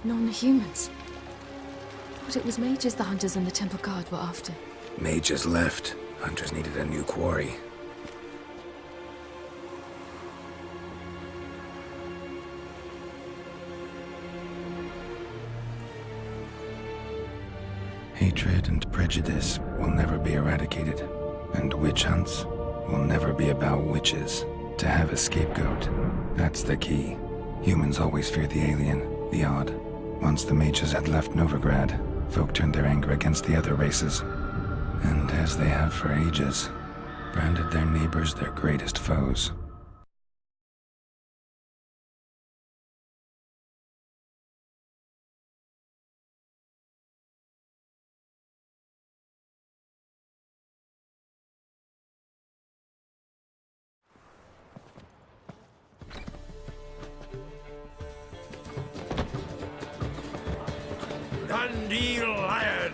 Non-humans. But it was mages the hunters and the temple guard were after. Mages left. Hunters needed a new quarry. Hatred and prejudice will never be eradicated, and witch hunts will never be about witches. To have a scapegoat, that's the key. Humans always fear the alien, the odd. Once the mages had left Novigrad, folk turned their anger against the other races, and as they have for ages, branded their neighbors their greatest foes. Dandelion!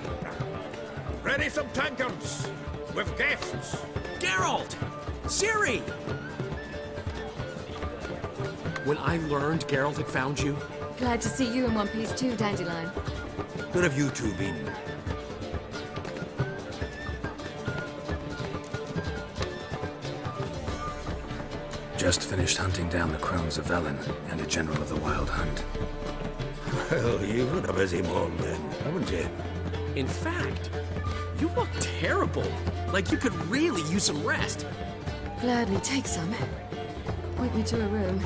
Ready some tankards with guests. Geralt! Ciri! When I learned Geralt had found you... Glad to see you in one piece too, Dandelion. Where have you two been? Just finished hunting down the crones of Velen and a general of the Wild Hunt. Well, you've had a busy morning then, haven't you? In fact, you look terrible. Like you could really use some rest. Gladly take some. Point me to a room.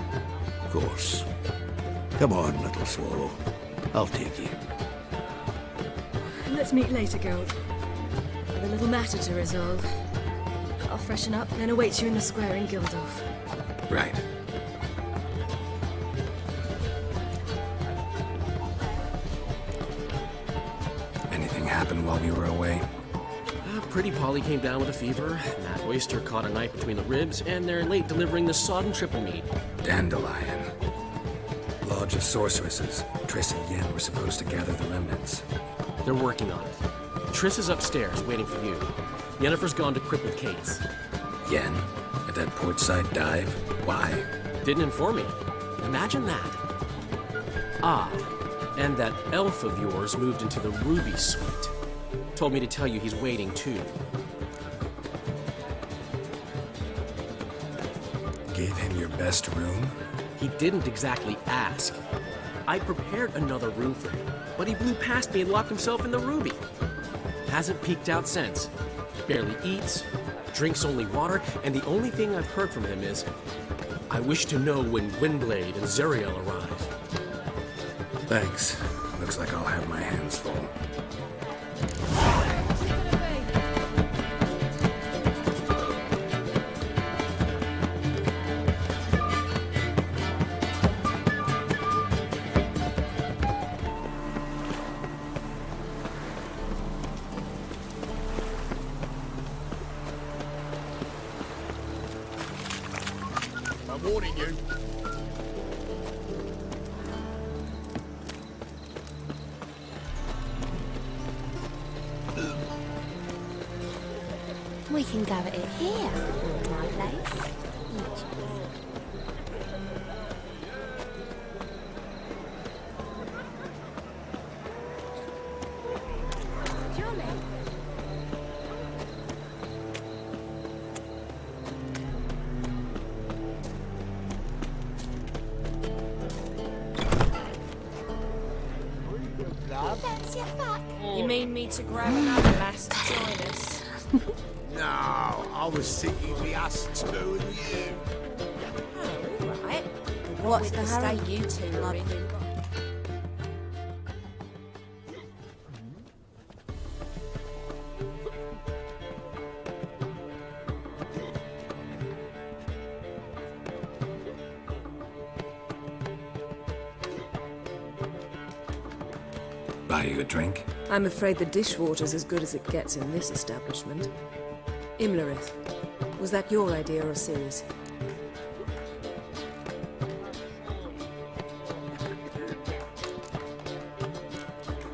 Of course. Come on, little swallow. I'll take you. Let's meet later, Geralt. I've a little matter to resolve. I'll freshen up, then await you in the square in Gildorf. Right. Anything happened while we were away? Pretty Polly came down with a fever, Matt Oyster caught a knife between the ribs, and they're late delivering the sodden triple meat. Dandelion. Lodge of Sorceresses. Triss and Yen were supposed to gather the remnants. They're working on it. Triss is upstairs, waiting for you. Yennefer's gone to crippled Kate's. Yen? At that portside dive? Why? Didn't inform me. Imagine that. Ah, and that elf of yours moved into the Ruby Suite. Told me to tell you he's waiting, too. Gave him your best room? He didn't exactly ask. I prepared another room for him, but he blew past me and locked himself in the Ruby. Hasn't peeked out since. Barely eats, drinks only water, and the only thing I've heard from him is, I wish to know when Windblade and Zeriel arrive. Thanks. Looks like I'll have my hands full. I'm warning you. We can go at it here, or my place. That's your fuck. You mean me to grab another lass to join us? No, I was thinking we us two and you. Oh, all right. What's With the the hurry? state you two are in. Buy you a drink? I'm afraid the dishwater's as good as it gets in this establishment. Imlerith, was that your idea or Ciri's?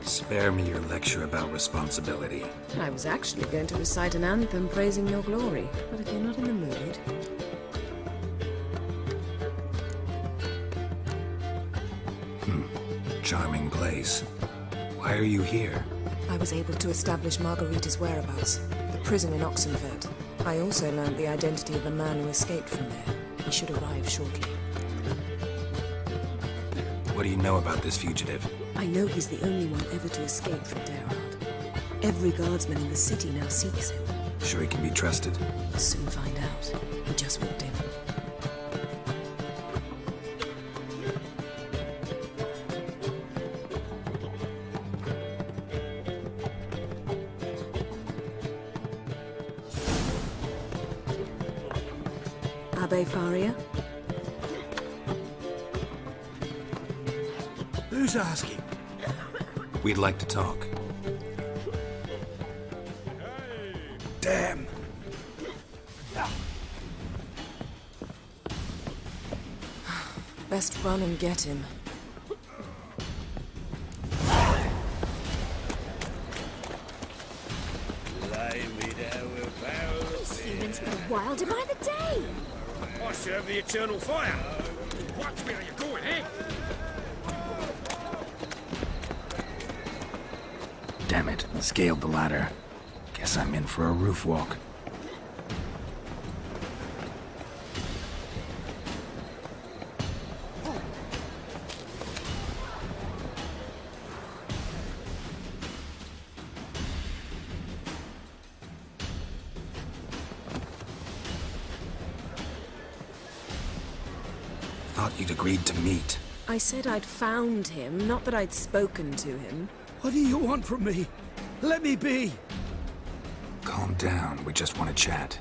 Spare me your lecture about responsibility. I was actually going to recite an anthem praising your glory, but if you're not in the mood... charming place. Why are you here? I was able to establish Margarita's whereabouts, the prison in Oxenford. I also learned the identity of a man who escaped from there. He should arrive shortly. What do you know about this fugitive? I know he's the only one ever to escape from Derard. Every guardsman in the city now seeks him. Sure he can be trusted? We'll soon find out. We just walked in. Abbe Faria? Who's asking? We'd like to talk. Damn. Best run and get him. These humans go wilder by the day. I serve the eternal fire. Watch where you're going, eh? Damn it, scaled the ladder. Guess I'm in for a roof walk. Thought you'd agreed to meet. I said I'd found him, not that I'd spoken to him. What do you want from me? Let me be. Calm down, we just want to chat.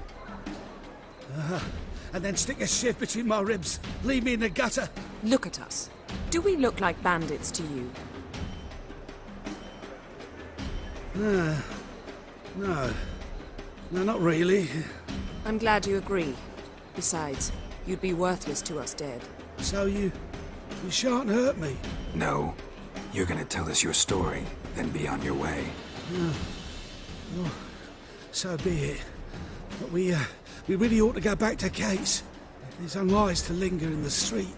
And then stick a shiv between my ribs. Leave me in the gutter. Look at us. Do we look like bandits to you? No. No, not really. I'm glad you agree. Besides, you'd be worthless to us dead. So you shan't hurt me. No. You're gonna tell us your story, then be on your way. Well, so be it. But we really ought to go back to Kate's. It's unwise to linger in the street.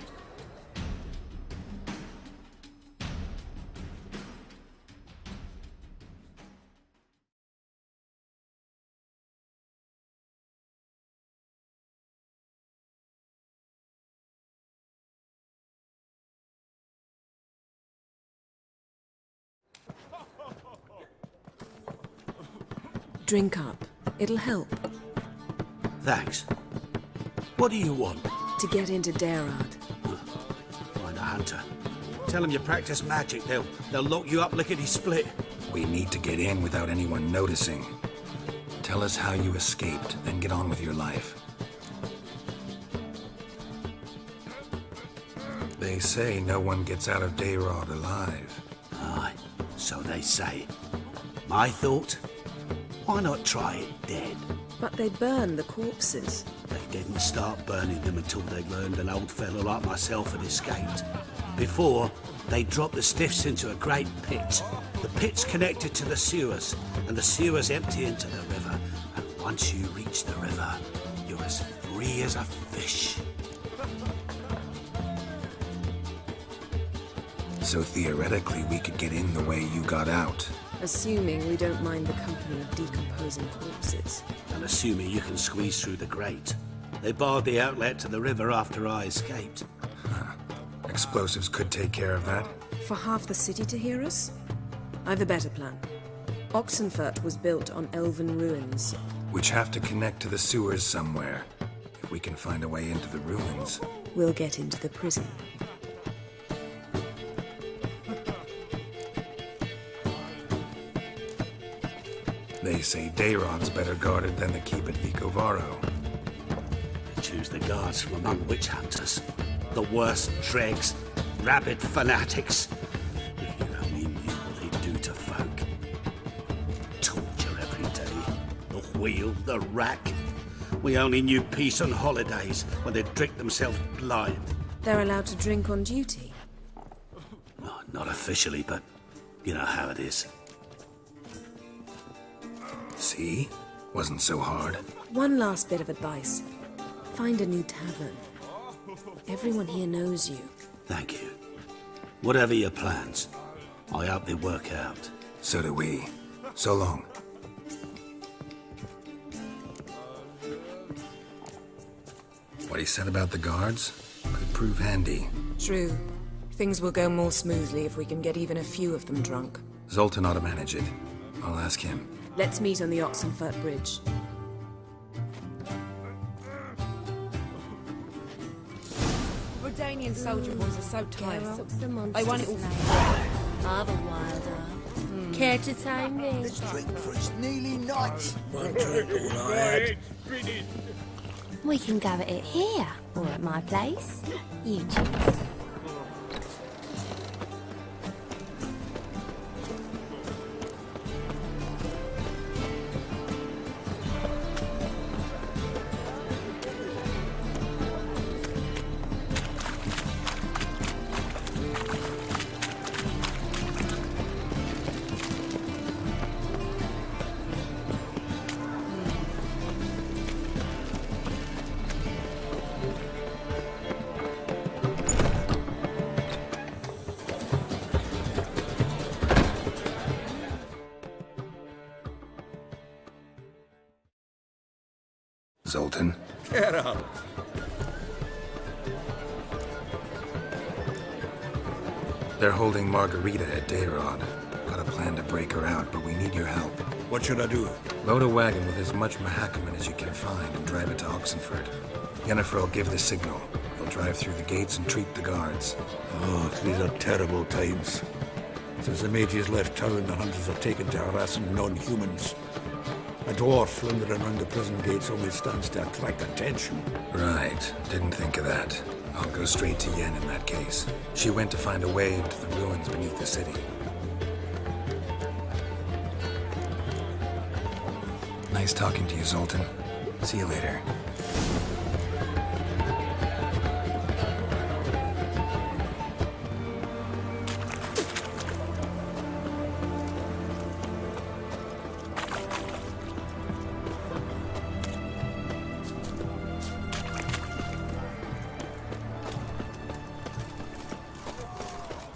Drink up. It'll help. Thanks. What do you want? To get into Derard. Find a hunter. Tell them you practice magic. They'll lock you up lickety-split. We need to get in without anyone noticing. Tell us how you escaped, then get on with your life. They say no one gets out of Derard alive. Aye, so they say. My thought? Why not try it dead? But they burn the corpses. They didn't start burning them until they learned an old fellow like myself had escaped. Before, they dropped the stiffs into a great pit. The pit's connected to the sewers, and the sewers empty into the river. And once you reach the river, you're as free as a fish. So theoretically, we could get in the way you got out. Assuming we don't mind the company of decomposing corpses. And assuming you can squeeze through the grate. They barred the outlet to the river after I escaped. Explosives could take care of that. For half the city to hear us? I've a better plan. Oxenfurt was built on elven ruins. Which have to connect to the sewers somewhere. If we can find a way into the ruins. We'll get into the prison. They say Dayrod's better guarded than the keep at Vicovaro. They choose the guards from among witch hunters. The worst dregs, rabid fanatics. If you only knew what they do to folk. Torture every day. The wheel, the rack. We only knew peace on holidays when they'd drink themselves blind. They're allowed to drink on duty? Oh, not officially, but you know how it is. See? Wasn't so hard. One last bit of advice. Find a new tavern. Everyone here knows you. Thank you. Whatever your plans, I hope they work out. So do we. So long. What he said about the guards could prove handy. True. Things will go more smoothly if we can get even a few of them drunk. Zoltan ought to manage it. I'll ask him. Let's meet on the Oxenfurt Bridge. Rodanian soldier boys are so tiresome. Geralt's the monster I want it all. slayer. Other wilder. Care to tame me? Let's drink for it's nearly night. One drink all I had. We can go at it here, or at my place. You choose. Zoltan? Get up. They're holding Margarita at Dayrod. Got a plan to break her out, but we need your help. What should I do? Load a wagon with as much Mahakaman as you can find and drive it to Oxenfurt. Yennefer will give the signal. They'll drive through the gates and treat the guards. Oh, these are terrible times. Since the mages left town, the hunters have taken to harassing non-humans. A dwarf lingering around the prison gates only stands to attract attention. Right. Didn't think of that. I'll go straight to Yen in that case. She went to find a way into the ruins beneath the city. Nice talking to you, Zoltan. See you later.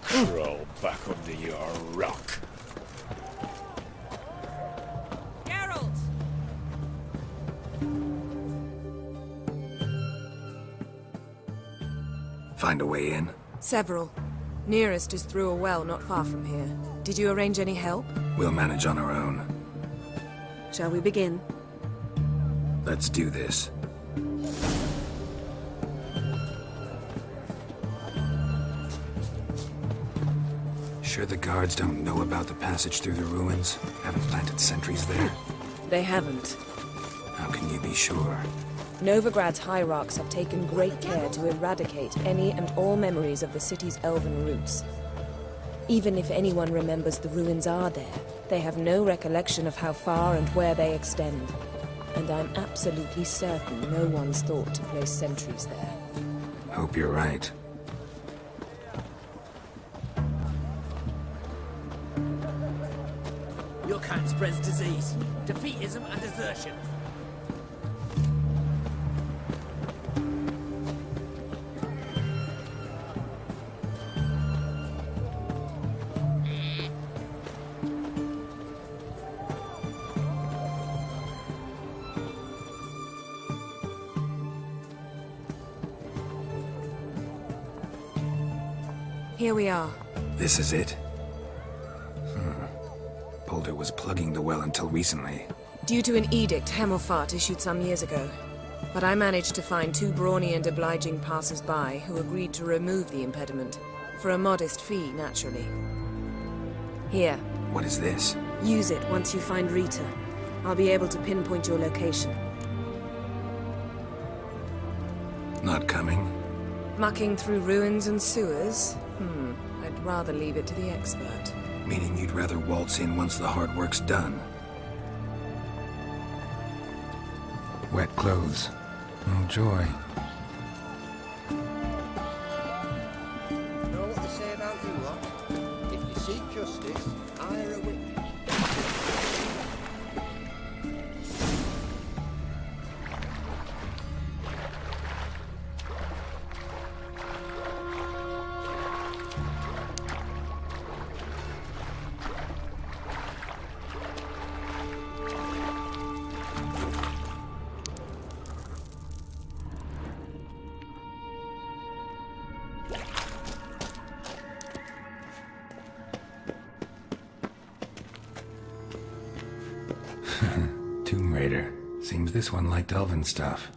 Crawl back under your rock. Geralt! Find a way in? Several. Nearest is through a well not far from here. Did you arrange any help? We'll manage on our own. Shall we begin? Let's do this. Sure the guards don't know about the passage through the ruins? Haven't planted sentries there? They haven't. How can you be sure? Novigrad's hierarchs have taken great care to eradicate any and all memories of the city's elven roots. Even if anyone remembers the ruins are there, they have no recollection of how far and where they extend. And I'm absolutely certain no one's thought to place sentries there. Hope you're right. Your kind spreads disease, defeatism, and desertion. Here we are. This is it? Boulder was plugging the well until recently. Due to an edict Hemmelfart issued some years ago. But I managed to find two brawny and obliging passers-by who agreed to remove the impediment. For a modest fee, naturally. Here, What is this? use it once you find Rita. I'll be able to pinpoint your location. Not coming? Mucking through ruins and sewers? I'd rather leave it to the expert. Meaning you'd rather waltz in once the hard work's done. Wet clothes. Oh, joy. Know what they say about you lot? If you seek justice, hire a witness. This one liked elven stuff.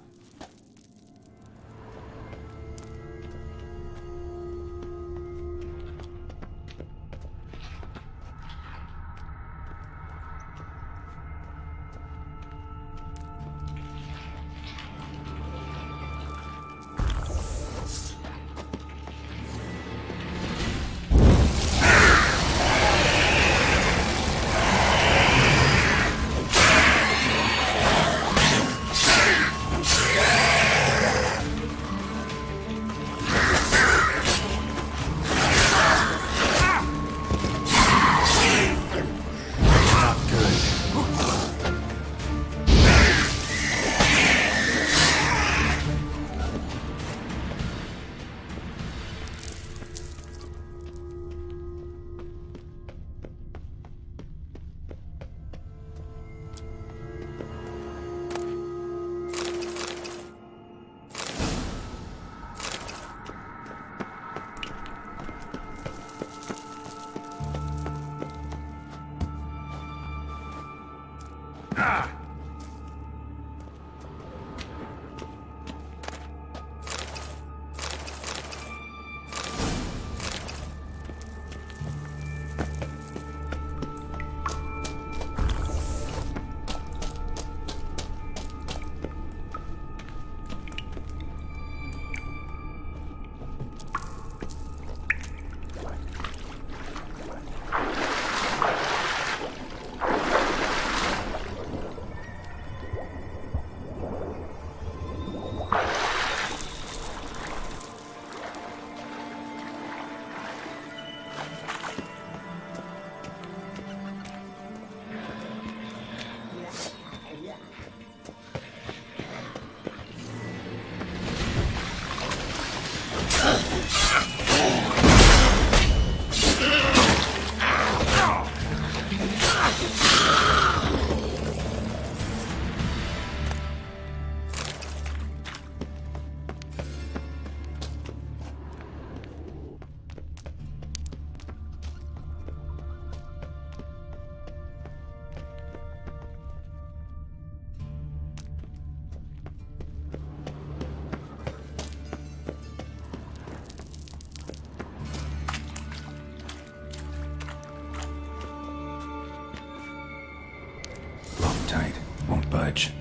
Tight. Won't budge.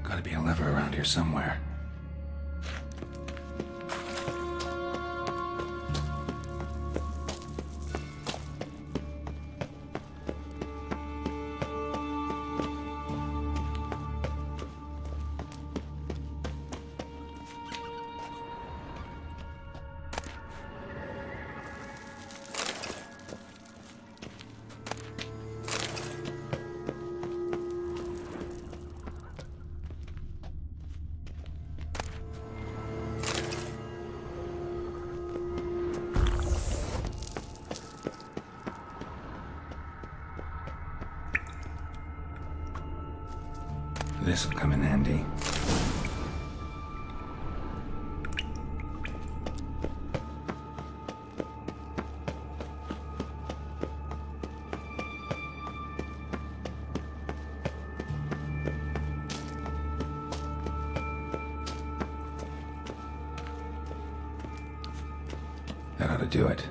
Gotta be a lever around here somewhere. This'll come in handy. That ought to do it.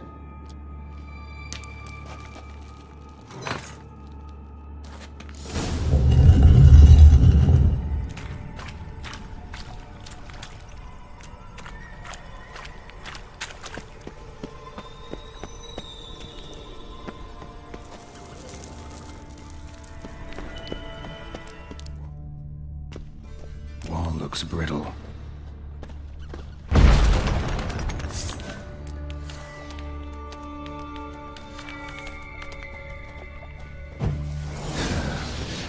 Wall looks brittle.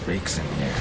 Breaks in here.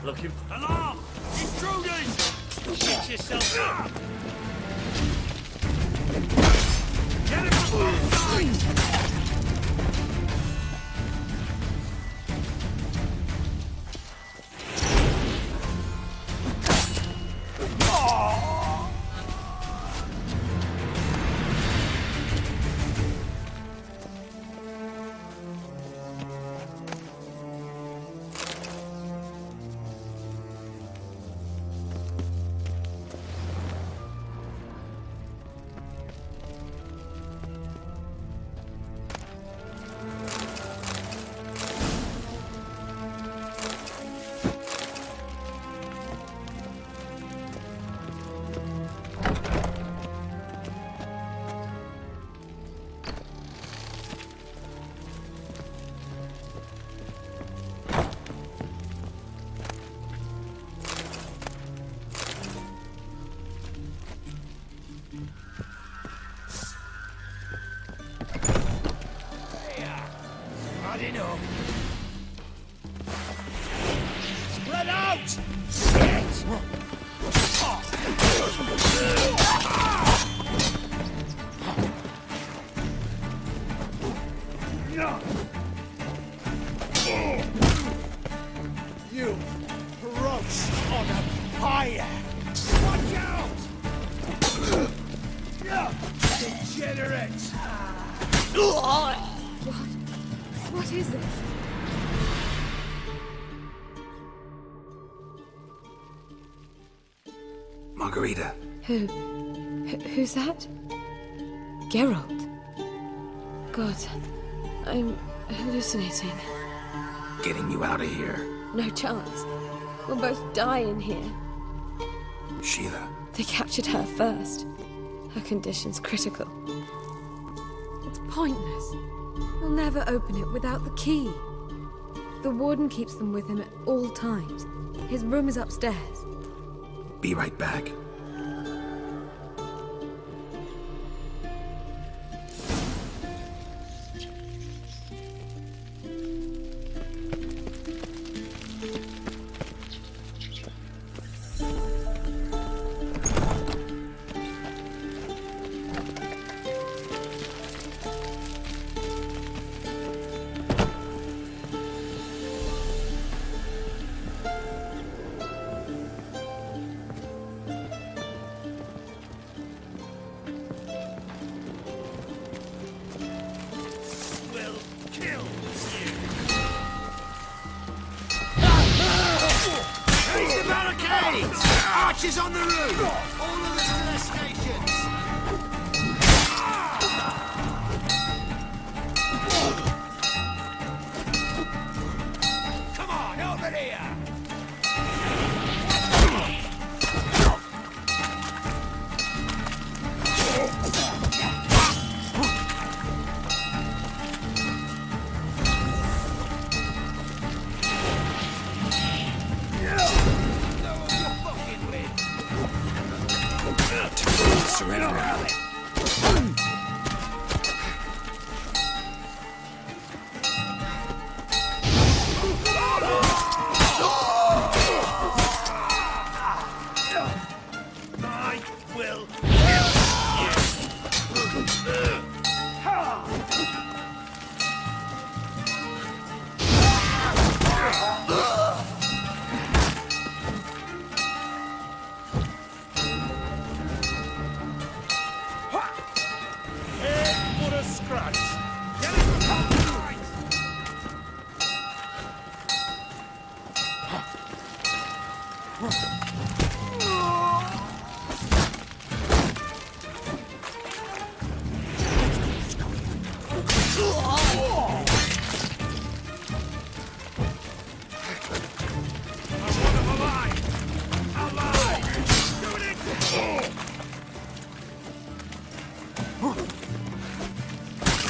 Looking for alarm! Intruders! Get yourself up! Get him from both sides! Spread out! Shit! You roach on a pyre! Watch out! Degenerate! What is this? Margarita. Who's that? Geralt. God, I'm hallucinating. Getting you out of here. No chance. We'll both die in here. Sheila. They captured her first. Her condition's critical. It's pointless. We'll never open it without the key. The warden keeps them with him at all times. His room is upstairs. Be right back. Archers on the roof! All of us to their stations! Come on, over here! Surrender. I will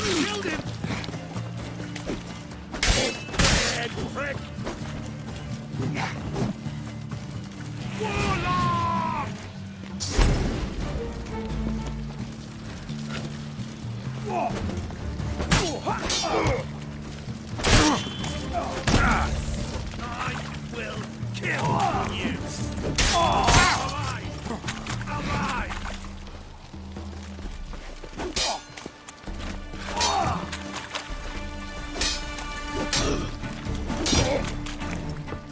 killed him! Dead prick! Warlock! I will Kill you! Alive! Alive!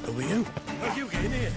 Who are you? How you get in here?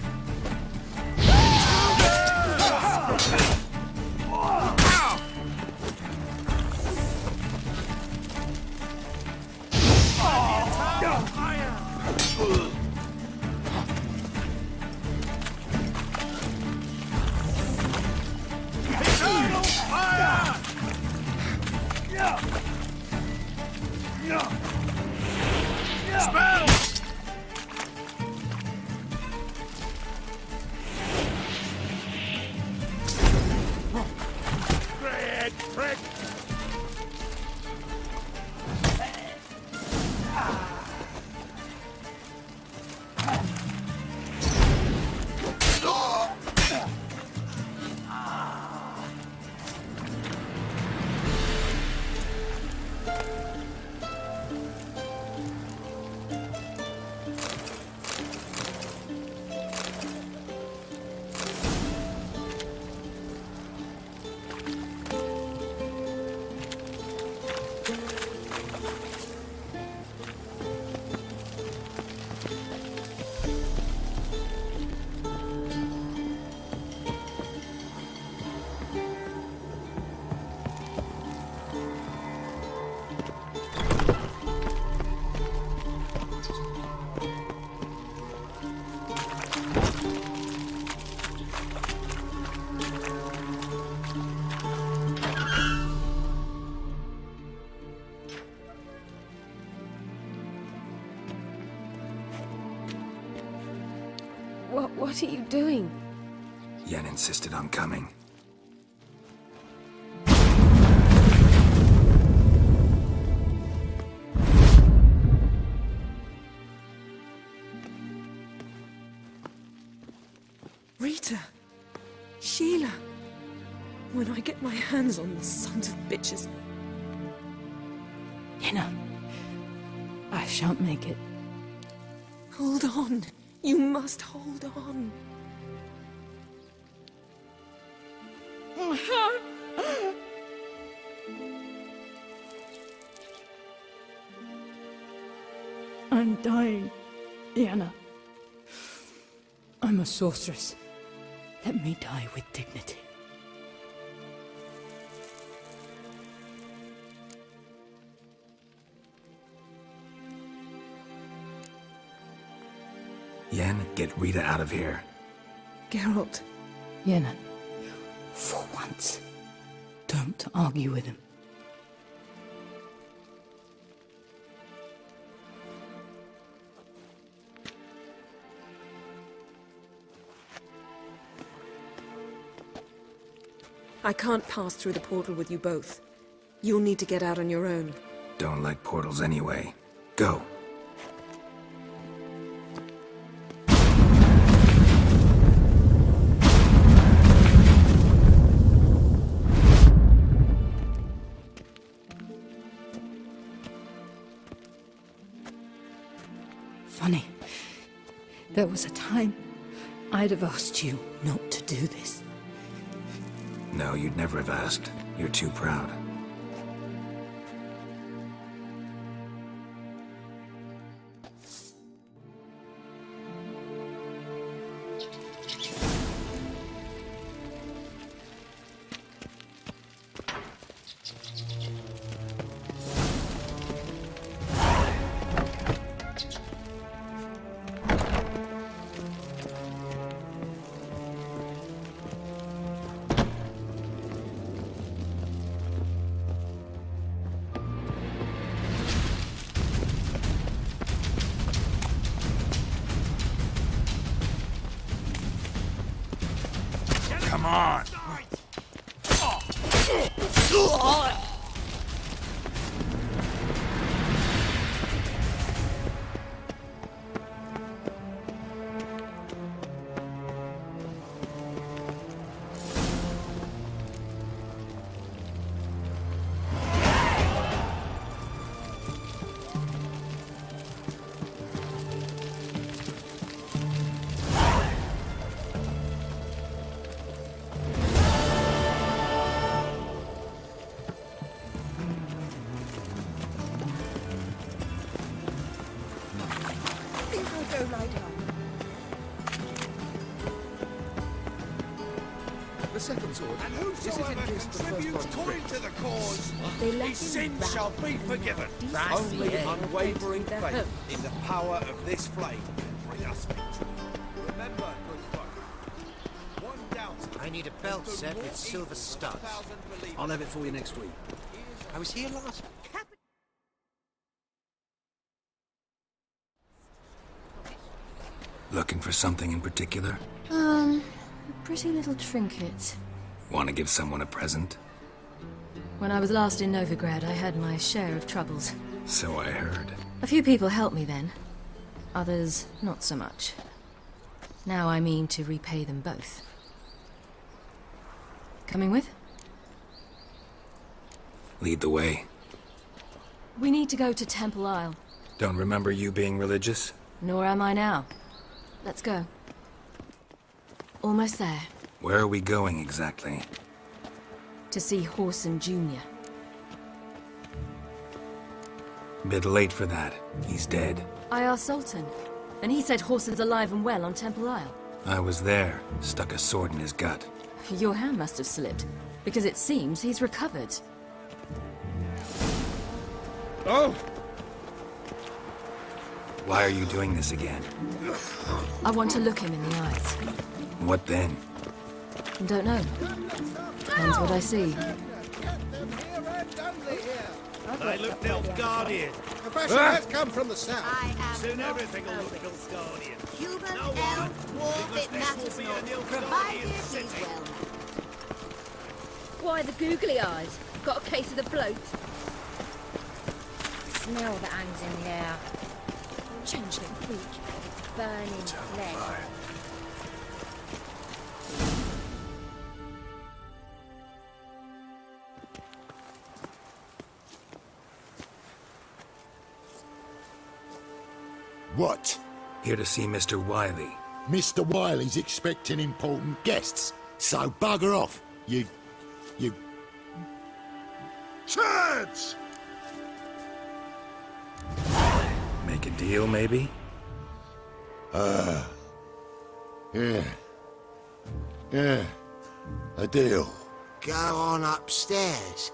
What are you doing? Yen insisted on coming. Rita! Sheila! When I get my hands on the sons of bitches... Yenna, I shan't make it. Hold on. You must hold on. I'm dying, Yenna. I'm a sorceress. Let me die with dignity. Yen, get Rita out of here. Geralt. Yenna, for once, don't argue with him. I can't pass through the portal with you both. You'll need to get out on your own. Don't like portals anyway. Go. Funny. There was a time I'd have asked you not to do this. No, you'd never have asked. You're too proud. Come on! second sword. And This isn't whosoever just the first contributes one. coin to the cause, They let his him sin rap shall be and forgiven. That's Only the end. unwavering Their faith hopes. in the power of this flame can bring us victory. Remember, good folk, one doubter. I need a belt set with silver studs. I'll have it for you next week. I was here last. Looking for something in particular? A pretty little trinket. Want to give someone a present? When I was last in Novigrad, I had my share of troubles. So I heard. A few people helped me then. Others, not so much. Now I mean to repay them both. Coming with? Lead the way. We need to go to Temple Isle. Don't remember you being religious? Nor am I now. Let's go. Almost there. Where are we going exactly? To see Horson Jr. Bit late for that. He's dead. I asked Sultan, and he said Horson's alive and well on Temple Isle. I was there. Stuck a sword in his gut. Your hand must have slipped, because it seems he's recovered. Oh! Why are you doing this again? I want to look him in the eyes. What then? Don't know. Depends what I see. They look Nilfgaardian. Profession has come from the south. I am Soon not everything will look Elvish. Nilfgaardian. Human, No elf, dwarf, because it this matters will be a not, Nilfgaardian provided he's city. well. Why the googly eyes? Got a case of the bloat? Smell that hangs in the air. Changeling freak. It's burning flesh. What? Here to see Mr. Wiley. Mr. Wiley's expecting important guests, so bugger off, you... Turds! Make a deal, maybe? Yeah. A deal. Go on upstairs.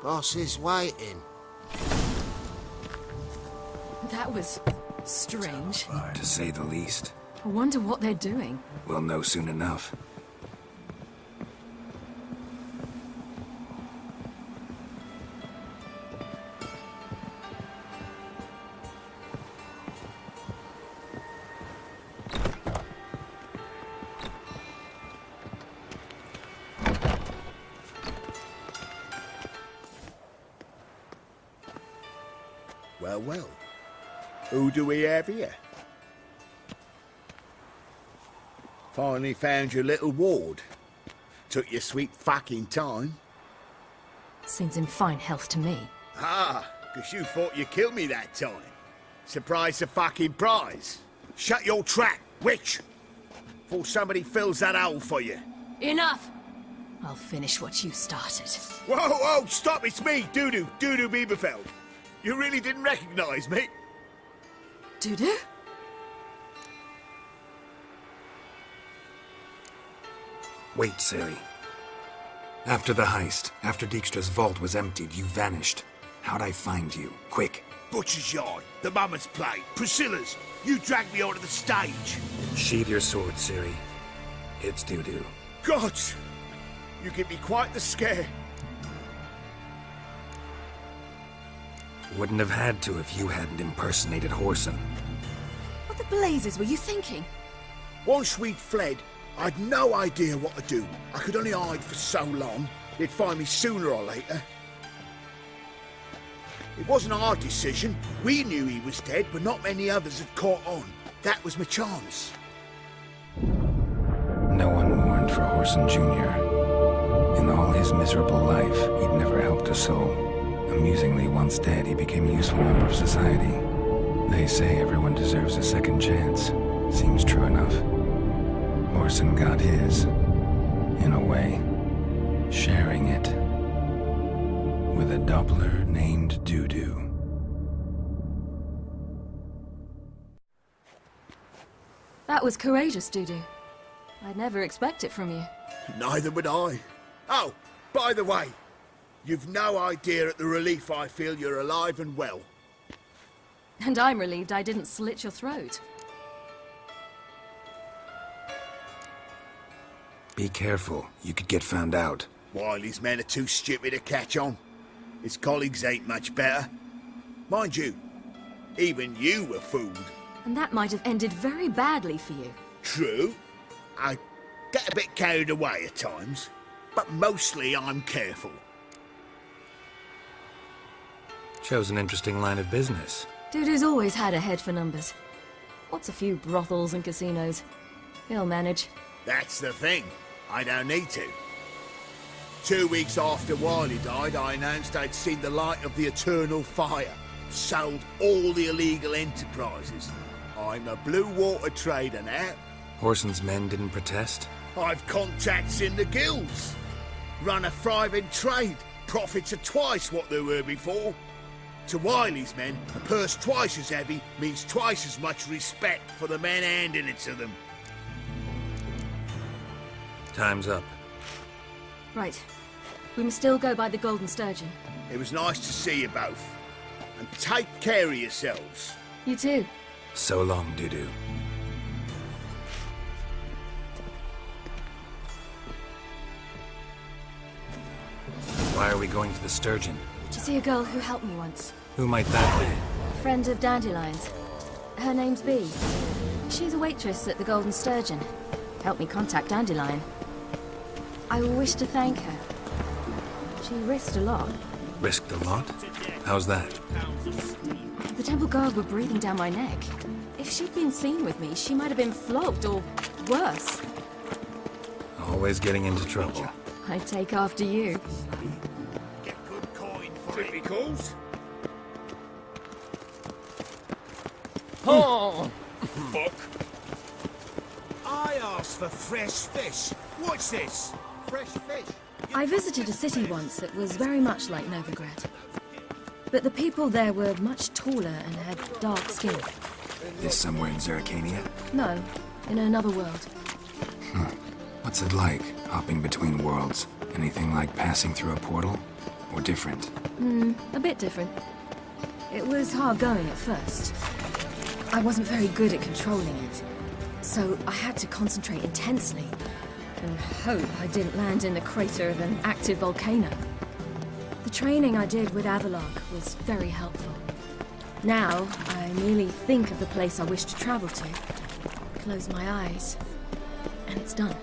Boss is waiting. That was strange. To say the least. I wonder what they're doing. We'll know soon enough. Well, well. Who do we have here? Finally found your little ward. Took your sweet fucking time. Seems in fine health to me. Ah, because you thought you killed me that time. Surprise the fucking prize. Shut your trap, witch! Before somebody fills that hole for you. Enough! I'll finish what you started. Whoa, whoa, stop, it's me, Dudu Bieberfeld. You really didn't recognize me? Dudu? Wait, Ciri. After the heist, after Dijkstra's vault was emptied, you vanished. How'd I find you? Quick. Butcher's Yard, the Mama's Plate, Priscilla's. You dragged me onto the stage. Sheathe your sword, Ciri. It's Dudu. Gods! You give me quite the scare. Wouldn't have had to if you hadn't impersonated Horson. What the blazes were you thinking? Once we'd fled, I'd no idea what to do. I could only hide for so long. They'd find me sooner or later. It wasn't our decision. We knew he was dead, but not many others had caught on. That was my chance. No one mourned for Horson Jr. In all his miserable life, he'd never helped a soul. Amusingly, once dead, he became a useful member of society. They say everyone deserves a second chance. Seems true enough. Horson got his, in a way, sharing it with a Doppler named Dudu. That was courageous, Dudu. I'd never expect it from you. Neither would I. Oh, by the way, you've no idea at the relief I feel you're alive and well. And I'm relieved I didn't slit your throat. Be careful. You could get found out. Wiley's men are too stupid to catch on. His colleagues ain't much better. Mind you, even you were fooled. And that might have ended very badly for you. True. I get a bit carried away at times, but mostly I'm careful. Chose an interesting line of business. Dude who's always had a head for numbers. What's a few brothels and casinos? He'll manage. That's the thing. I don't need to. 2 weeks after Wiley died, I announced I'd seen the light of the eternal fire. Sold all the illegal enterprises. I'm a blue water trader now. Horson's men didn't protest? I've contacts in the guilds. Run a thriving trade. Profits are twice what they were before. To Wiley's men, a purse twice as heavy means twice as much respect for the men handing it to them. Time's up. Right. We must still go by the Golden Sturgeon. It was nice to see you both. And take care of yourselves. You too. So long, Dudu. Why are we going to the Sturgeon? To see a girl who helped me once. Who might that be? A friend of Dandelion's. Her name's Bee. She's a waitress at the Golden Sturgeon. Helped me contact Dandelion. I wish to thank her. She risked a lot. Risked a lot? How's that? The temple guard were breathing down my neck. If she'd been seen with me, she might have been flogged or worse. Always getting into trouble. I'd take after you. Get good coin for it. Calls? Oh! Fuck. I asked for fresh fish. What's this? Fresh fish? I visited a city once that was very much like Novigrad. But the people there were much taller and had dark skin. This somewhere in Zerrikania? No, in another world. What's it like, hopping between worlds? Anything like passing through a portal? Or different? A bit different. It was hard going at first. I wasn't very good at controlling it. So I had to concentrate intensely and hope I didn't land in the crater of an active volcano. The training I did with Avalok was very helpful. Now, I merely think of the place I wish to travel to, close my eyes, and it's done.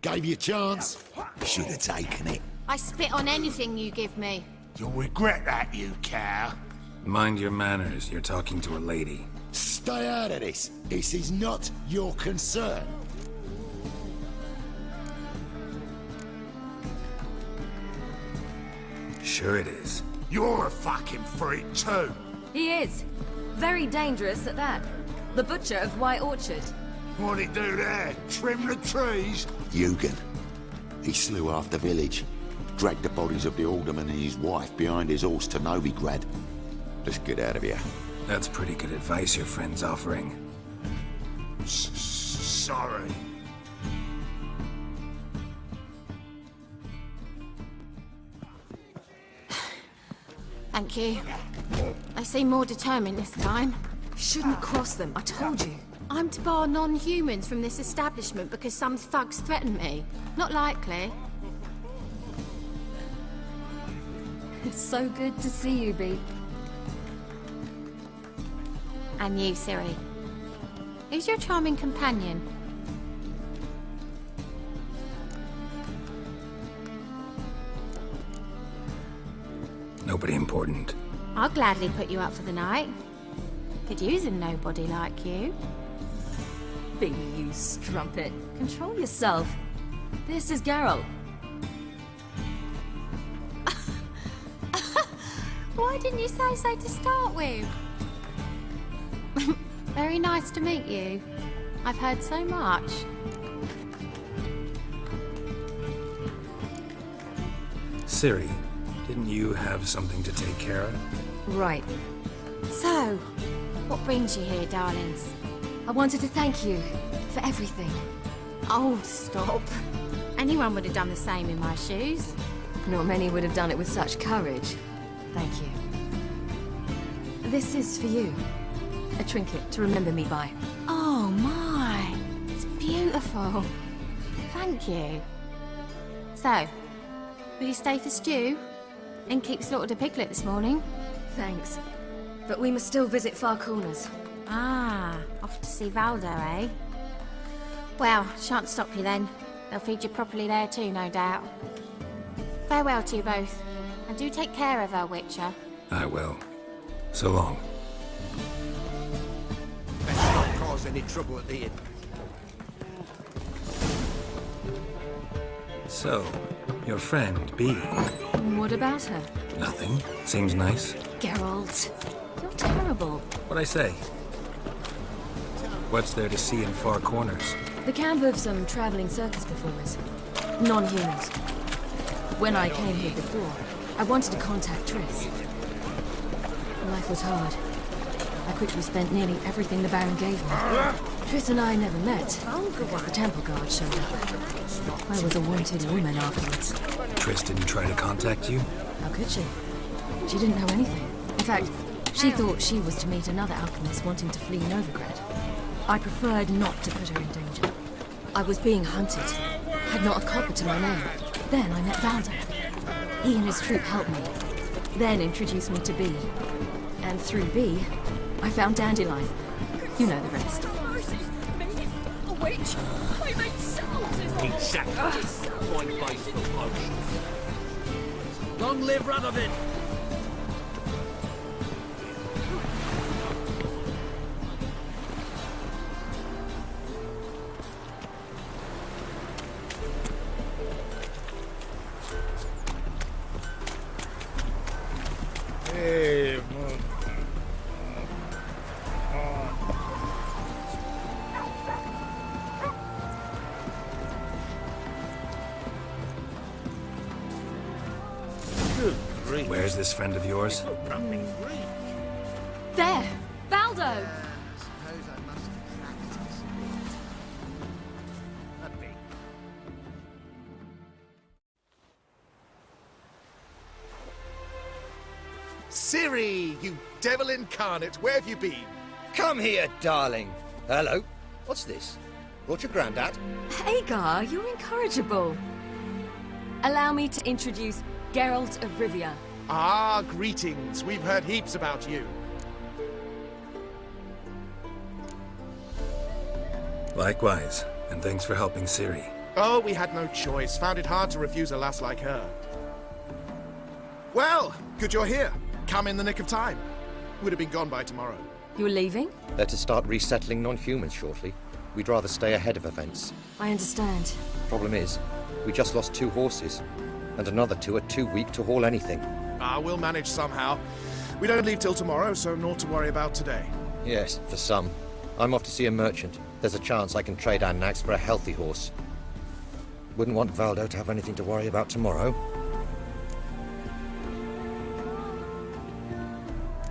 Gave you a chance. Should have taken it. I spit on anything you give me. You'll regret that, you cow. Mind your manners. You're talking to a lady. Stay out of this. This is not your concern. Sure it is. You're a fucking freak too. He is. Very dangerous at that. The butcher of White Orchard. What'd he do there? Trim the trees? Eugen. He slew half the village. Dragged the bodies of the alderman and his wife behind his horse to Novigrad. Let's get out of here. That's pretty good advice your friend's offering. Sorry. Thank you. I seem more determined this time. Shouldn't cross them, I told you. I'm to bar non-humans from this establishment because some thugs threaten me. Not likely. It's so good to see you, Bee. And you, Ciri. Who's your charming companion? Nobody important. I'll gladly put you up for the night. Could use a nobody like you. Be you, strumpet. Control yourself. This is Geralt. Why didn't you say so to start with? Very nice to meet you. I've heard so much. Ciri, didn't you have something to take care of? Right. So, what brings you here, darlings? I wanted to thank you for everything. Oh, stop. Anyone would have done the same in my shoes. Not many would have done it with such courage. Thank you. This is for you. A trinket to remember me by. Oh my, it's beautiful. Thank you. So, will you stay for stew? And keep slaughtered a piglet this morning? Thanks. But we must still visit Far Corners. Ah, off to see Valdo, eh? Well, shan't stop you then. They'll feed you properly there too, no doubt. Farewell to you both. And do take care of her, Witcher. I will. So long. Let's not cause any trouble at the inn. So, your friend, B. What about her? Nothing. Seems nice. Geralt, you're terrible. What'd I say? What's there to see in Far Corners? The camp of some traveling circus performers. Non-humans. When I came here before, I wanted to contact Triss. Life was hard. I quickly spent nearly everything the Baron gave me. Triss and I never met, because the temple guard showed up. I was a wanted woman afterwards. Triss didn't try to contact you? How could she? She didn't know anything. In fact, she thought she was to meet another alchemist wanting to flee Novigrad. I preferred not to put her in danger. I was being hunted. Had not a copper to my name. Then I met Valdo. He and his troop helped me. Then introduced me to B. And through B, I found Dandelion. You know the rest. A witch! I made sounds! Exactly. Point base for potions. Long live Radovid! Where's this friend of yours? There! Valdo! Ciri, you devil incarnate, where have you been? Come here, darling. Hello. What's this? Brought your granddad? Hagar, you're incorrigible. Allow me to introduce Geralt of Rivia. Ah, greetings. We've heard heaps about you. Likewise, and thanks for helping Ciri. Oh, we had no choice. Found it hard to refuse a lass like her. Well, good you're here. Come in the nick of time. Would have been gone by tomorrow. You're leaving? They're to start resettling non-humans shortly. We'd rather stay ahead of events. I understand. Problem is, we just lost 2 horses. And another 2 are too weak to haul anything. Ah, we'll manage somehow. We don't leave till tomorrow, so naught to worry about today. Yes, for some. I'm off to see a merchant. There's a chance I can trade our nags for a healthy horse. Wouldn't want Valdo to have anything to worry about tomorrow.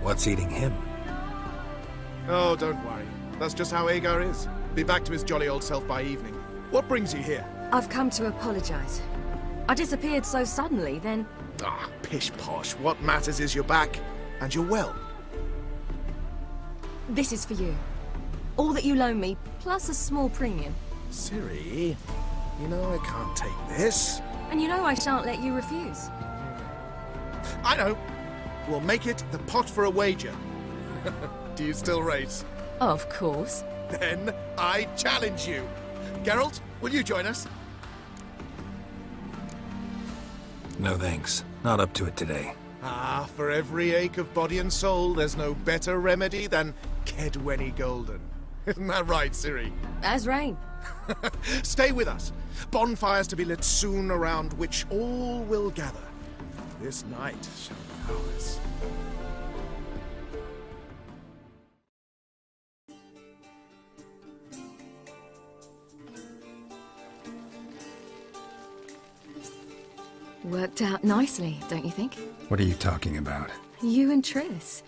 What's eating him? Oh, don't worry. That's just how Agar is. Be back to his jolly old self by evening. What brings you here? I've come to apologize. I disappeared so suddenly, then... Ah, pish-posh. What matters is you're back, and you're well. This is for you. All that you loan me, plus a small premium. Ciri, you know I can't take this. And you know I shan't let you refuse. I know. We'll make it the pot for a wager. Do you still race? Of course. Then I challenge you. Geralt, will you join us? No thanks. Not up to it today. Ah, for every ache of body and soul, there's no better remedy than Kedwenny Golden. Isn't that right, Ciri? As rain. Stay with us. Bonfires to be lit soon around which all will gather. This night shall be ours. Worked out nicely, don't you think? What are you talking about? You and Triss.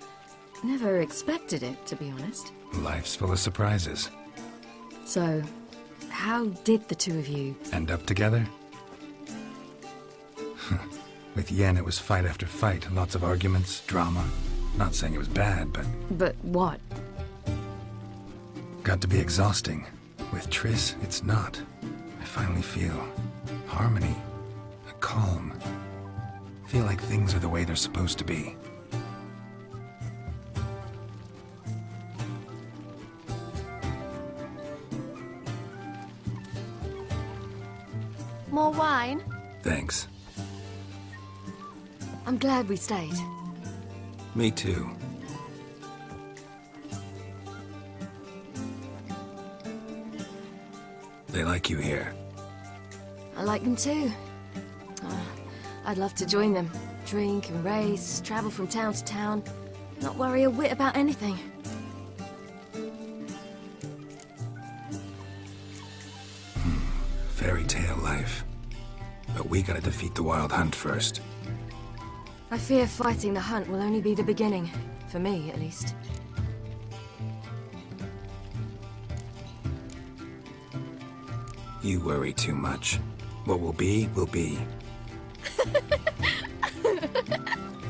Never expected it, to be honest. Life's full of surprises. So, how did the two of you... End up together? With Yen, it was fight after fight. Lots of arguments, drama. Not saying it was bad, but... But what? Got to be exhausting. With Triss, it's not. I finally feel harmony. A calm. Feel like things are the way they're supposed to be. More wine? Thanks. I'm glad we stayed. Me too. They like you here. I like them too. I'd love to join them. Drink and race, travel from town to town. Not worry a whit about anything. Fairy tale life. But we gotta defeat the Wild Hunt first. I fear fighting the hunt will only be the beginning. For me, at least. You worry too much. What will be, will be.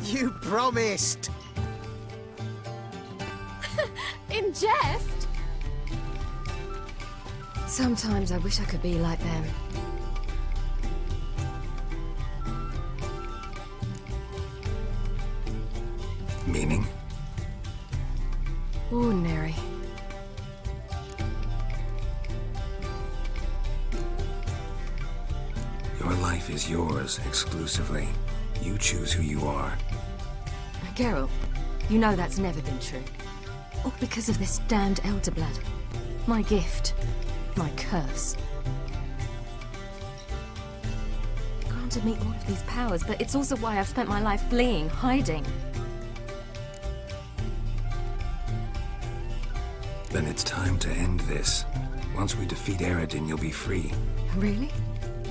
You promised! In jest? Sometimes I wish I could be like them. Meaning? Ordinary. Your life is yours, exclusively. You choose who you are. Geralt, you know that's never been true. All because of this damned Elder Blood. My gift. My curse. It granted me all of these powers, but it's also why I've spent my life fleeing, hiding. Then it's time to end this. Once we defeat Eredin, you'll be free. Really?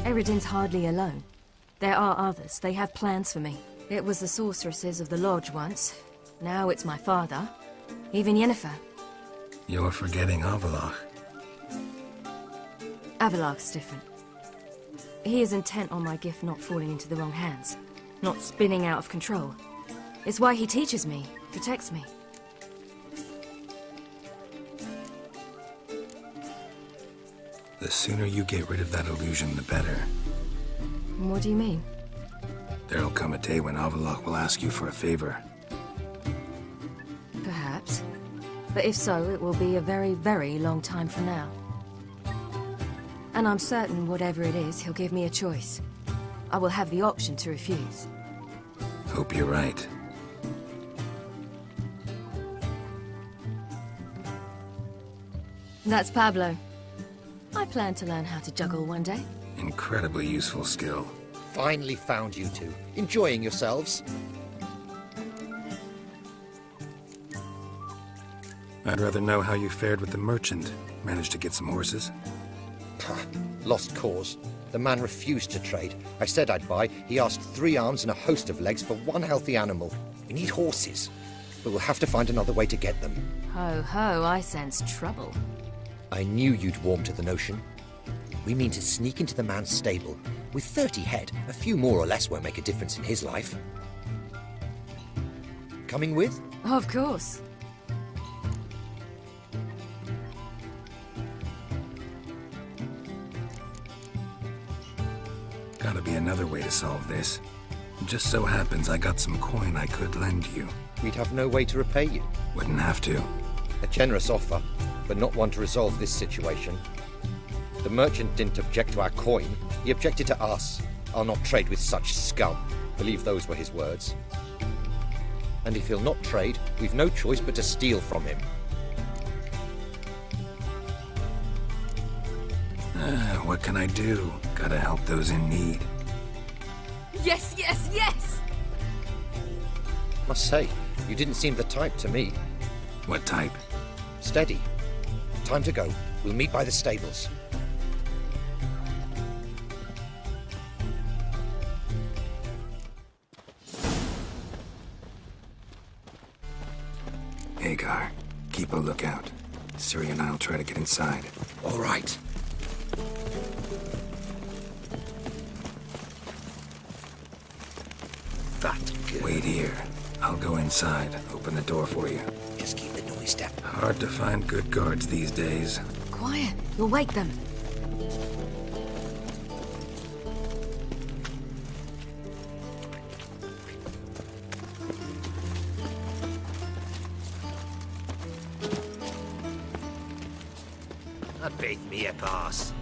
Eredin's hardly alone. There are others. They have plans for me. It was the sorceresses of the Lodge once. Now it's my father. Even Yennefer. You're forgetting Avallac'h. Avallac'h's different. He is intent on my gift not falling into the wrong hands. Not spinning out of control. It's why he teaches me, protects me. The sooner you get rid of that illusion, the better. What do you mean? There'll come a day when Avallac'h will ask you for a favor. Perhaps. But if so, it will be a very, very long time from now. And I'm certain whatever it is, he'll give me a choice. I will have the option to refuse. Hope you're right. That's Pablo. I plan to learn how to juggle one day. Incredibly useful skill. Finally found you two. Enjoying yourselves? I'd rather know how you fared with the merchant. Managed to get some horses? Lost cause. The man refused to trade. I said I'd buy. He asked 3 arms and a host of legs for 1 healthy animal. We need horses. But we'll have to find another way to get them. Ho ho, I sense trouble. I knew you'd warm to the notion. We mean to sneak into the man's stable. With 30 head, a few more or less won't make a difference in his life. Coming with? Of course. Gotta be another way to solve this. Just so happens I got some coin I could lend you. we'd have no way to repay you. Wouldn't have to. A generous offer, but not one to resolve this situation. The merchant didn't object to our coin, he objected to us. I'll not trade with such scum. Believe those were his words. And if he'll not trade, we've no choice but to steal from him. What can I do? Gotta help those in need. Yes, yes, yes! Must say, you didn't seem the type to me. What type? Steady. Time to go. We'll meet by the stables. Hagar, keep a lookout. Ciri and I'll try to get inside. All right. That good. Wait here. I'll go inside. Open the door for you. Just keep the noise down. Hard to find good guards these days. Quiet. You'll wake them. Beat me a pass.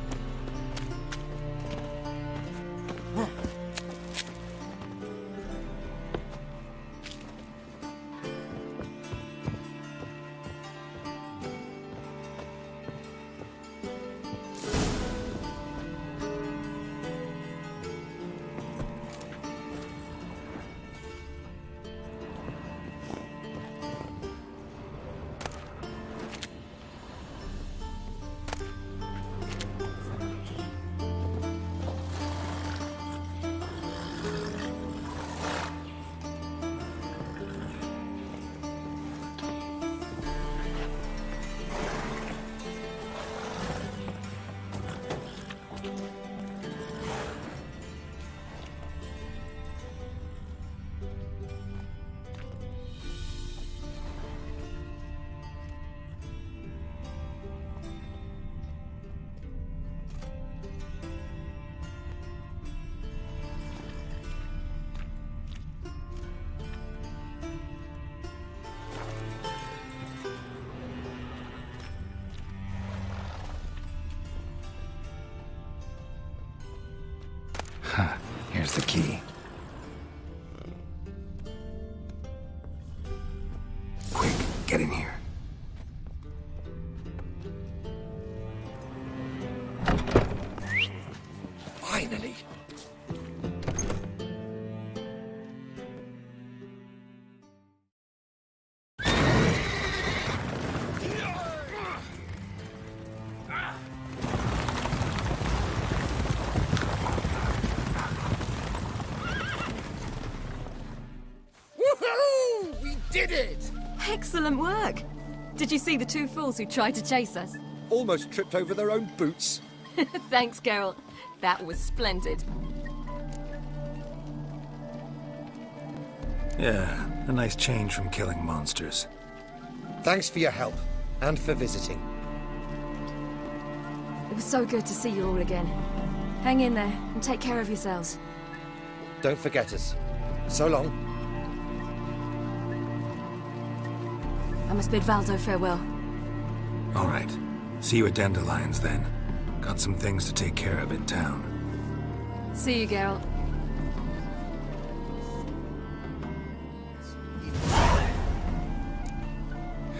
Here's the key. Quick, get in here. Finally! Did it! Excellent work! Did you see the two fools who tried to chase us? Almost tripped over their own boots. Thanks, Geralt. That was splendid. Yeah, a nice change from killing monsters. Thanks for your help, and for visiting. It was so good to see you all again. Hang in there, and take care of yourselves. Don't forget us. So long. I must bid Valdo farewell. All right. See you at Dandelions, then. Got some things to take care of in town. See you, Geralt.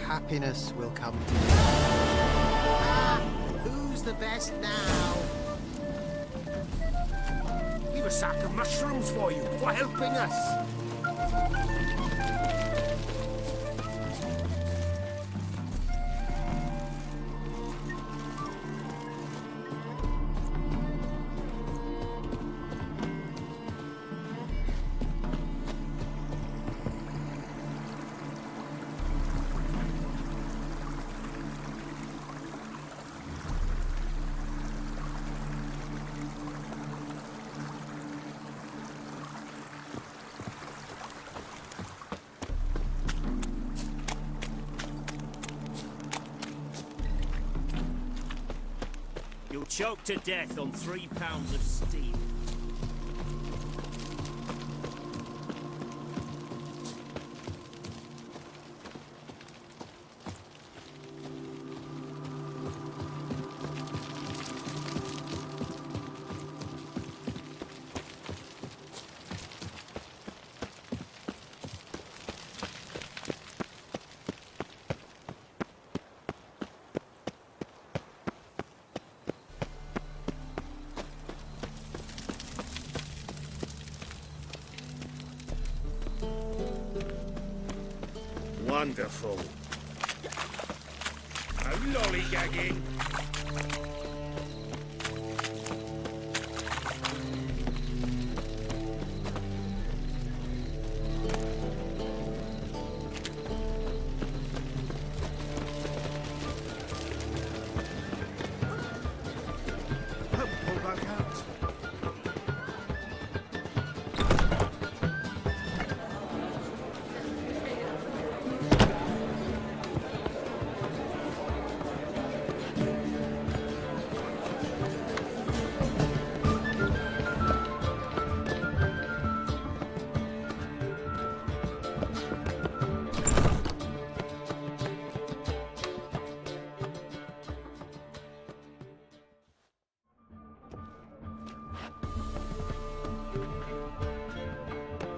Happiness will come to you. Who's the best now? We've a sack of mushrooms for you, for helping us. You'll choke to death on 3 pounds of steel. Wonderful. No lollygagging.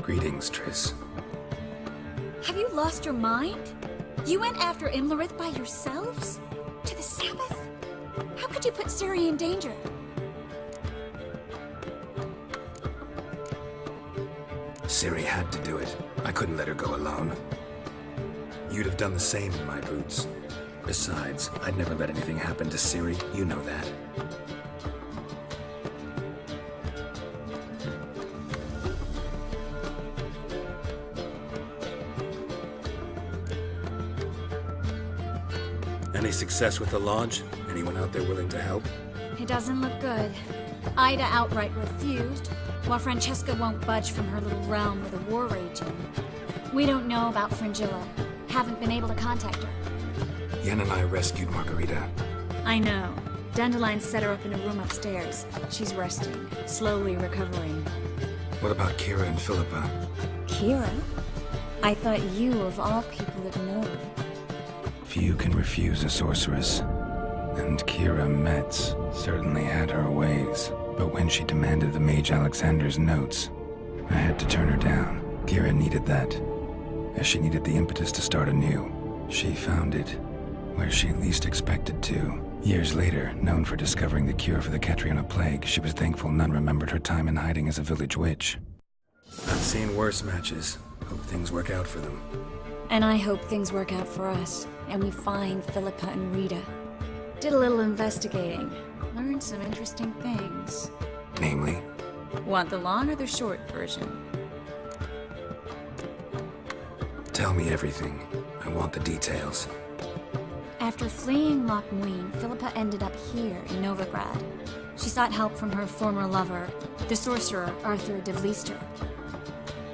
Greetings, Triss. Have you lost your mind? You went after Imlerith by yourselves? To the Sabbath? How could you put Ciri in danger? Ciri had to do it. I couldn't let her go alone. You'd have done the same in my boots. Besides, I'd never let anything happen to Ciri. You know that. Any success with the Lodge? Anyone out there willing to help? It doesn't look good. Ida outright refused, while Francesca won't budge from her little realm with a war raging. We don't know about Fringilla. Haven't been able to contact her. Yen and I rescued Margarita. I know. Dandelion set her up in a room upstairs. She's resting, slowly recovering. What about Kira and Philippa? Kira? I thought you, of all people, had known. Few can refuse a sorceress. And Kira Metz certainly had her ways. But when she demanded the Mage Alexander's notes, I had to turn her down. Kira needed that, as she needed the impetus to start anew. She found it where she least expected to. Years later, known for discovering the cure for the Catriona plague, she was thankful none remembered her time in hiding as a village witch. I've seen worse matches. Hope things work out for them. And I hope things work out for us, and we find Philippa and Rita. Did a little investigating. Learned some interesting things. Namely? Want the long or the short version? Tell me everything. I want the details. After fleeing Loch Muin, Philippa ended up here in Novigrad. She sought help from her former lover, the sorcerer Arthur de Vlister.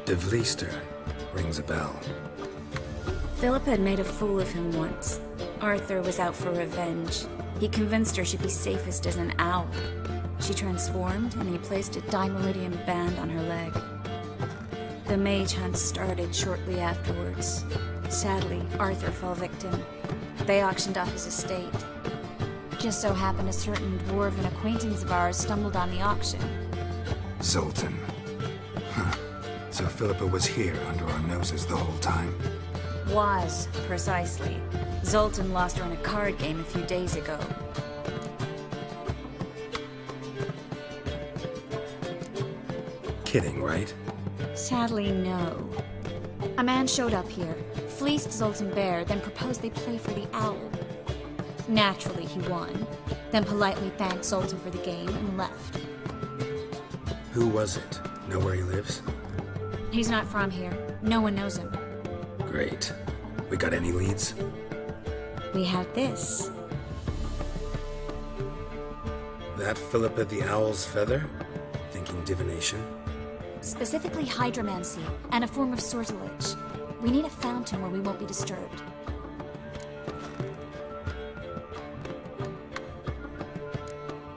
De Vlister rings a bell. Philippa had made a fool of him once. Arthur was out for revenge. He convinced her she'd be safest as an owl. She transformed, and he placed a dimeridium band on her leg. The mage hunt started shortly afterwards. Sadly, Arthur fell victim. They auctioned off his estate. Just so happened a certain dwarven acquaintance of ours stumbled on the auction. Zoltan. Huh. So Philippa was here under our noses the whole time? Was, precisely. Zoltan lost her in a card game a few days ago. Kidding, right? Sadly, no. A man showed up here, fleeced Zoltan bare, then proposed they play for the owl. Naturally, he won, then politely thanked Zoltan for the game and left. Who was it? Know where he lives? He's not from here. No one knows him. Great. We got any leads? We have this. That Philippa the Owl's feather? Thinking divination? Specifically hydromancy, and a form of sortilege. We need a fountain where we won't be disturbed.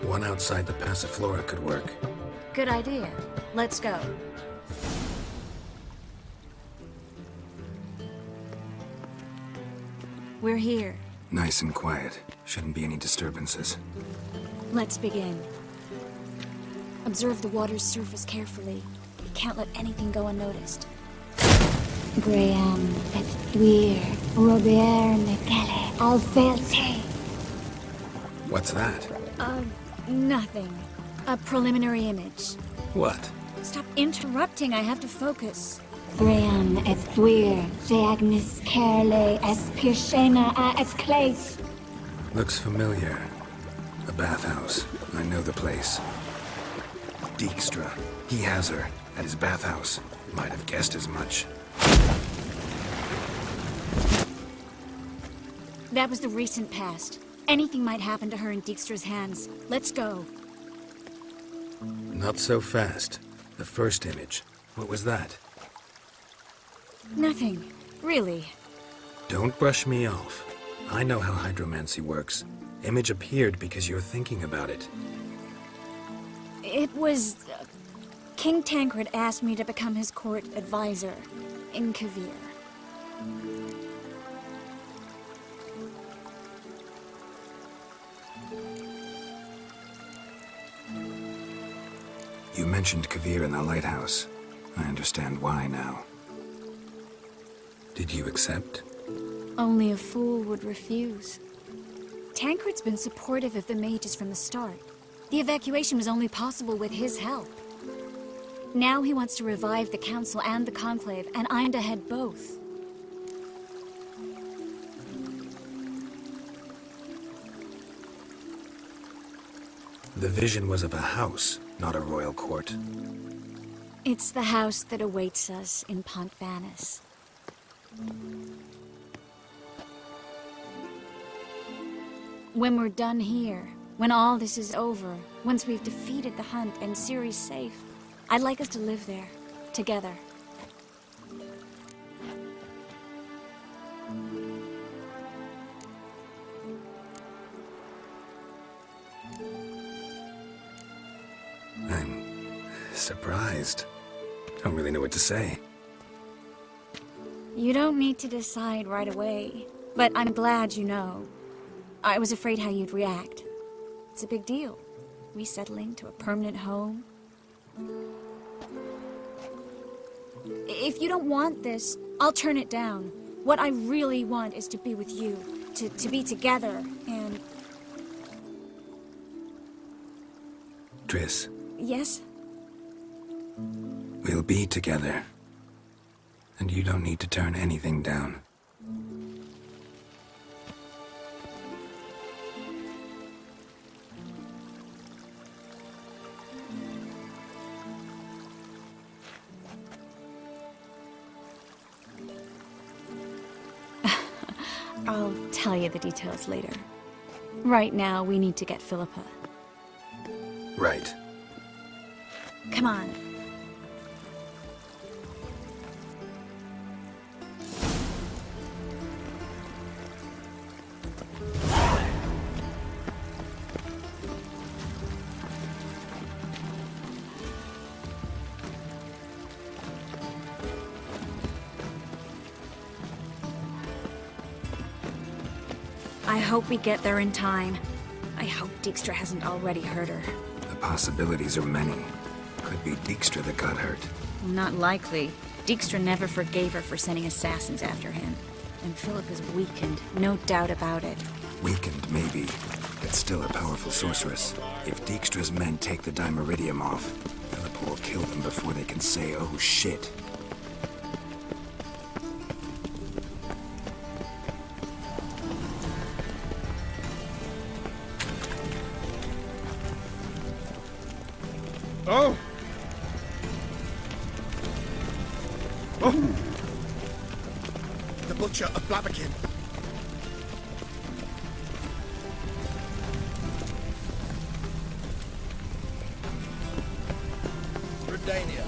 One outside the Passiflora could work. Good idea. Let's go. We're here. Nice and quiet. Shouldn't be any disturbances. Let's begin. Observe the water's surface carefully. We can't let anything go unnoticed. Graham, et thuir, Robert Mekele, Alfelte. What's that? Nothing. A preliminary image. What? Stop interrupting, I have to focus. Brian et thuir, de agnes kerle es pirshena a et clays. Looks familiar. A bathhouse. I know the place. Dijkstra. He has her. At his bathhouse. Might have guessed as much. That was the recent past. Anything might happen to her in Dijkstra's hands. Let's go. Not so fast. The first image. What was that? Nothing. Really. Don't brush me off. I know how hydromancy works. Image appeared because you're thinking about it. It was... King Tancred asked me to become his court advisor in Kavir. You mentioned Kavir in the lighthouse. I understand why now. Did you accept? Only a fool would refuse. Tancred's been supportive of the mages from the start. The evacuation was only possible with his help. Now he wants to revive the Council and the Conclave, and I'm to head both. The vision was of a house, not a royal court. It's the house that awaits us in Pont Vanis. When we're done here, when all this is over, once we've defeated the hunt and Ciri's safe, I'd like us to live there, together. I'm surprised. Don't really know what to say. You don't need to decide right away, but I'm glad you know. I was afraid how you'd react. It's a big deal. Resettling to a permanent home. If you don't want this, I'll turn it down. What I really want is to be with you, to be together, and... Triss, Yes? we'll be together. And you don't need to turn anything down. I'll tell you the details later. Right now, we need to get Philippa. Right. Come on. I hope we get there in time. I hope Dijkstra hasn't already hurt her. The possibilities are many. Could be Dijkstra that got hurt. Not likely. Dijkstra never forgave her for sending assassins after him. And Philip is weakened, no doubt about it. Weakened, maybe, but still a powerful sorceress. If Dijkstra's men take the Dimeridium off, Philip will kill them before they can say, oh shit. Oh! Oh! The Butcher of Blaviken. Redania.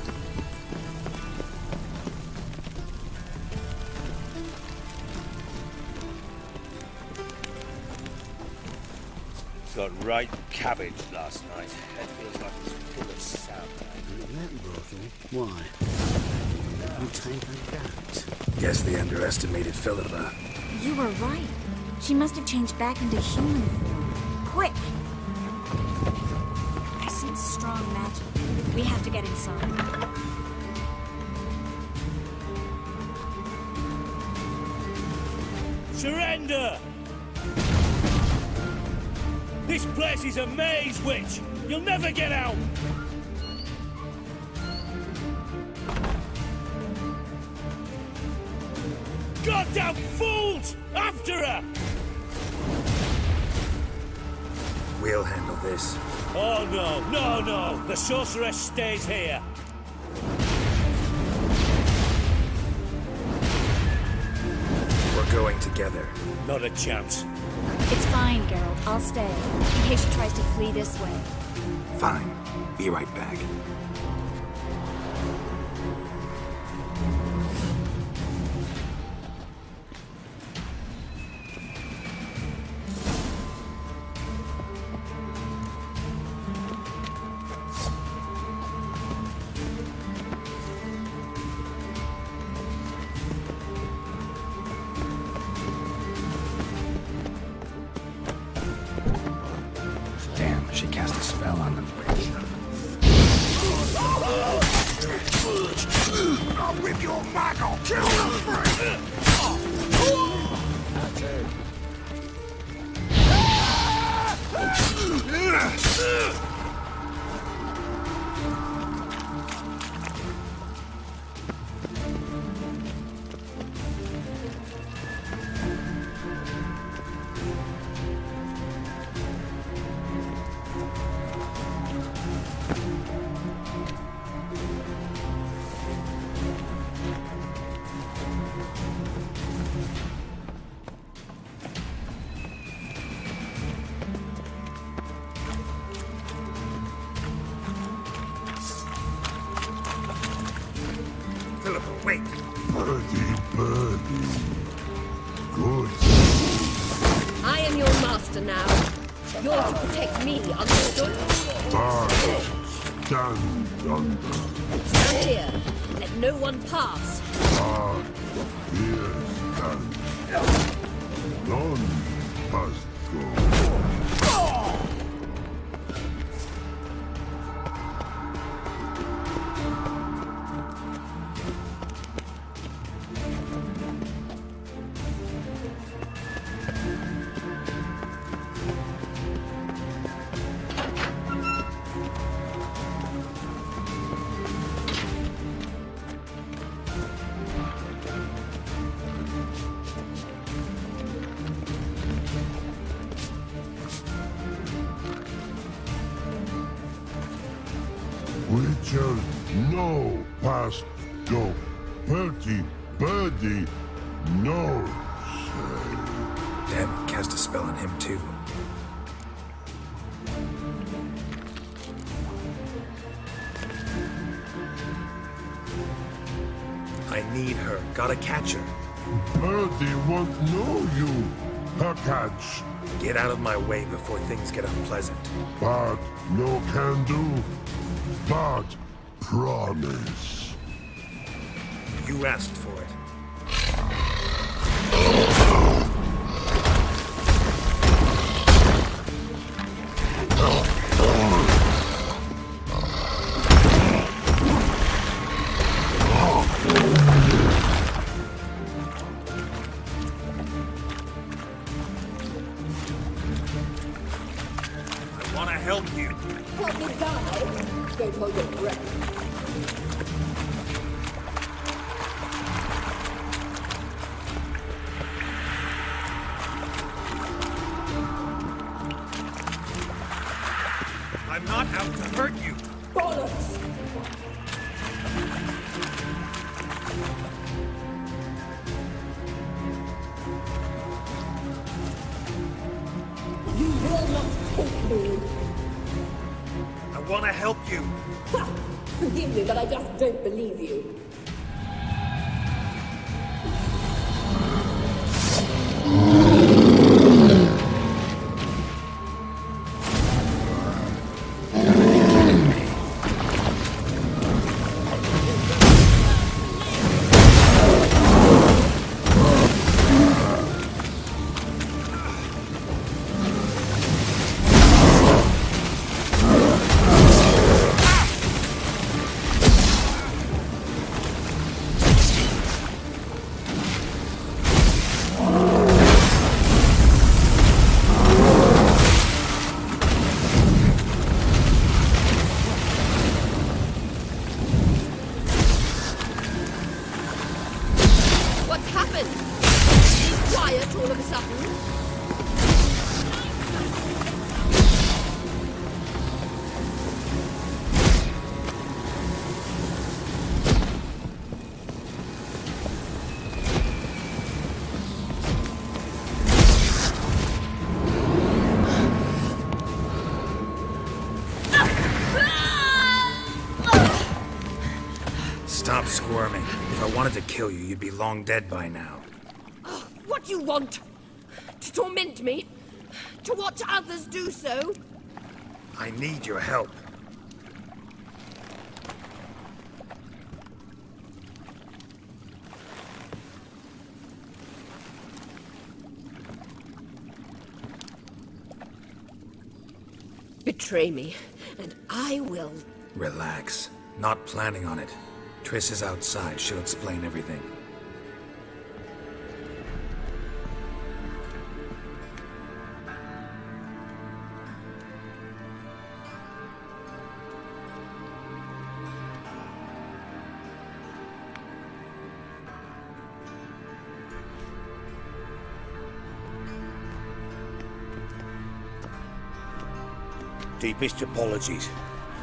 Got right cabbage last night. Head feels like it's full of sap. That brothel? Why? You take a cat. Guess they underestimated Philippa. You were right. She must have changed back into human form. Quick! I sense strong magic. We have to get inside. Surrender! This place is a maze, witch! You'll never get out! Goddamn fools! After her! We'll handle this. Oh no. The sorceress stays here. We're going together. Not a chance. It's fine, Geralt. I'll stay, in case she tries to flee this way. Fine. Be right back. Damn, she cast a spell on them. I'll rip your back, I'll kill the freak! Philippa, wait! Birdie. Good. I am your master now. You're to protect me, understood? Stand under. Stand here. Let no one pass. Here stand. None must go. Witcher, no past go. Bertie, birdie, no say. Damn it, cast a spell on him too. I need her. Gotta catch her. Birdie won't know you. Her catch. Get out of my way before things get unpleasant. But no can do. But promise. You asked for it. I want to help you. Help me die. Don't hold your breath. I'm not out to hurt you. Bollocks! You will not take me. I want to help you. Ha! Forgive me, but I just don't believe you. quiet all of a sudden? Stop squirming. If I wanted to kill you, you'd be long dead by now. What do you want? To torment me? To watch others do so? I need your help. Betray me, and I will. Relax. Not planning on it. Triss is outside. She'll explain everything. Deepest apologies,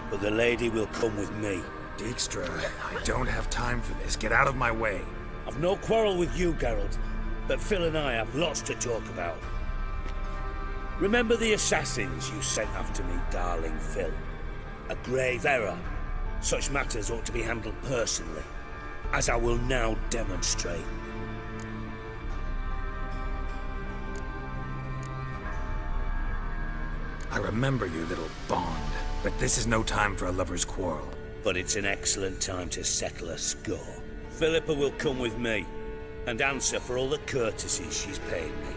but the lady will come with me. Dijkstra, I don't have time for this. Get out of my way. I've no quarrel with you, Geralt, but Phil and I have lots to talk about. Remember the assassins you sent after me, darling Phil? A grave error. Such matters ought to be handled personally, as I will now demonstrate. I remember your little bond, but this is no time for a lover's quarrel. But it's an excellent time to settle a score. Philippa will come with me, and answer for all the courtesies she's paid me.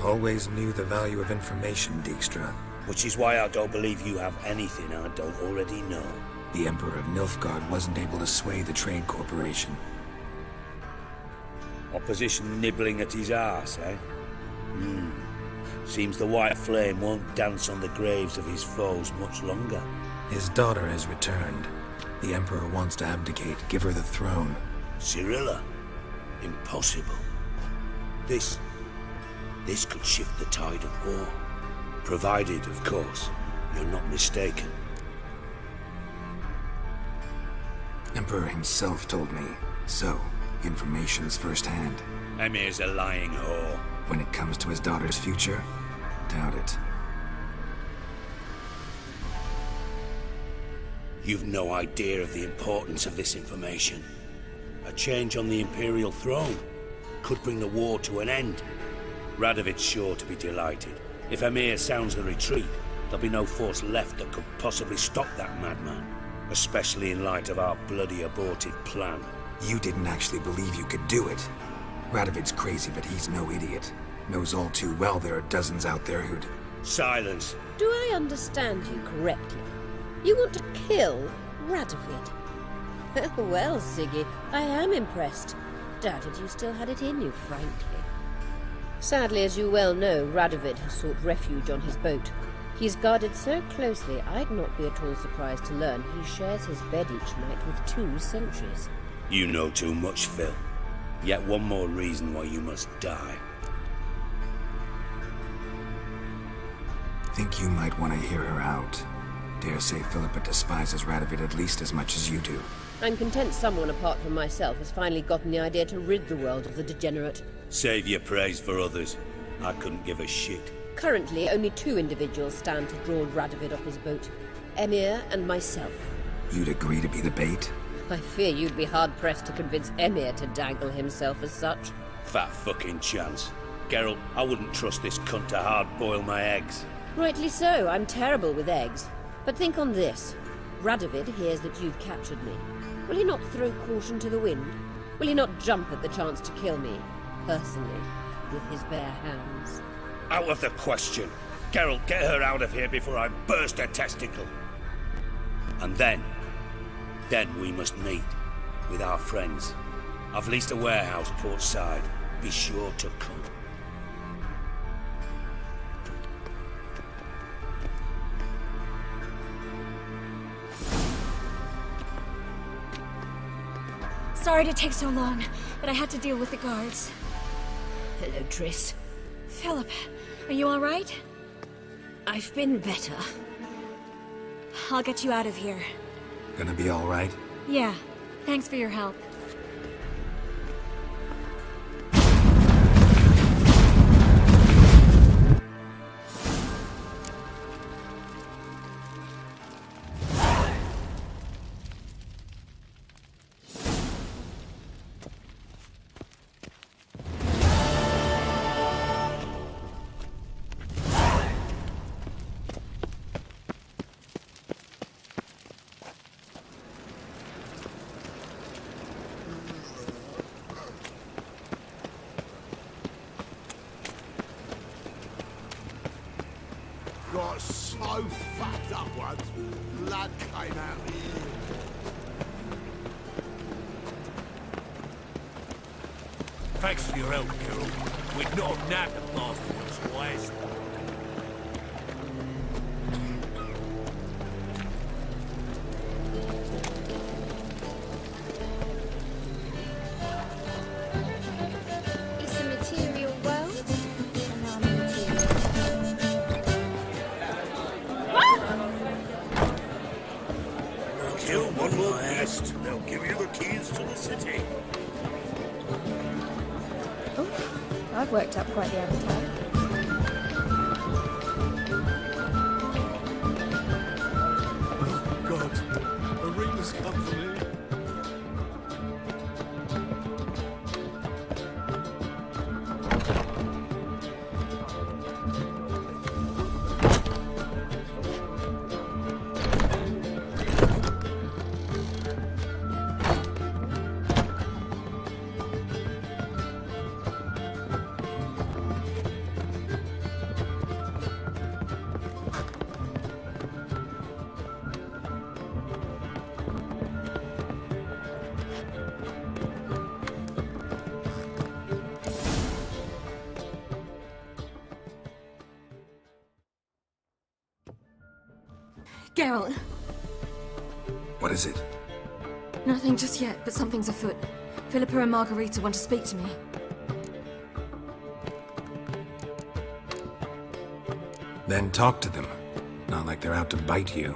Always knew the value of information, Dijkstra. Which is why I don't believe you have anything I don't already know. The Emperor of Nilfgaard wasn't able to sway the Trade Corporation. Opposition nibbling at his arse, eh? Seems the White Flame won't dance on the graves of his foes much longer. His daughter has returned. The Emperor wants to abdicate, give her the throne. Cyrilla? Impossible. This could shift the tide of war. Provided, of course, you're not mistaken. Emperor himself told me. So, information's firsthand. Emir's a lying whore. When it comes to his daughter's future, doubt it. You've no idea of the importance of this information. A change on the Imperial throne could bring the war to an end. Radovid's sure to be delighted. If Emir sounds the retreat, there'll be no force left that could possibly stop that madman. Especially in light of our bloody aborted plan. You didn't actually believe you could do it. Radovid's crazy, but he's no idiot. Knows all too well there are dozens out there who'd... Silence. Do I understand you correctly? You want to kill Radovid? Well, Siggy, I am impressed. Doubted you still had it in you, frankly. Sadly, as you well know, Radovid has sought refuge on his boat. He's guarded so closely, I'd not be at all surprised to learn he shares his bed each night with 2 sentries. You know too much, Phil. Yet one more reason why you must die. Think you might want to hear her out. Dare say Philippa despises Radovid at least as much as you do. I'm content someone apart from myself has finally gotten the idea to rid the world of the degenerate. Save your praise for others. I couldn't give a shit. Currently, only 2 individuals stand to draw Radovid off his boat. Emir and myself. You'd agree to be the bait? I fear you'd be hard-pressed to convince Emir to dangle himself as such. Fat fucking chance. Geralt, I wouldn't trust this cunt to hard-boil my eggs. Rightly so, I'm terrible with eggs. But think on this. Radovid hears that you've captured me. Will he not throw caution to the wind? Will he not jump at the chance to kill me, personally, with his bare hands? Out of the question. Geralt, get her out of here before I burst her testicle. And then we must meet with our friends. I've leased a warehouse port side. Be sure to come. Sorry to take so long, but I had to deal with the guards. Hello, Triss. Philip, are you all right? I've been better. I'll get you out of here. Gonna be all right? Yeah, thanks for your help. Got so fucked up once, blood came out the ear. Thanks for your help, Carol. We'd not have nabbed the bastard twice. It's a material world, and I'm material. Kill one more beast, they'll give you the keys to the city. I've worked up quite the appetite. God, Arena's come for me. Geralt, What is it? nothing just yet, but something's afoot. Philippa and Margarita want to speak to me. Then talk to them. Not like they're out to bite you.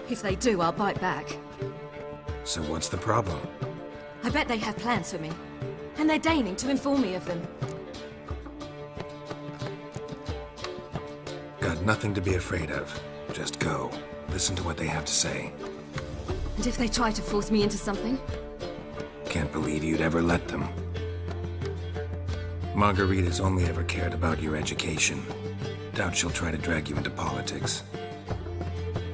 If they do, I'll bite back. So what's the problem? I bet they have plans for me. And they're deigning to inform me of them. Got nothing to be afraid of. Just go. Listen to what they have to say. And if they try to force me into something? Can't believe you'd ever let them. Margarita's only ever cared about your education. Doubt she'll try to drag you into politics.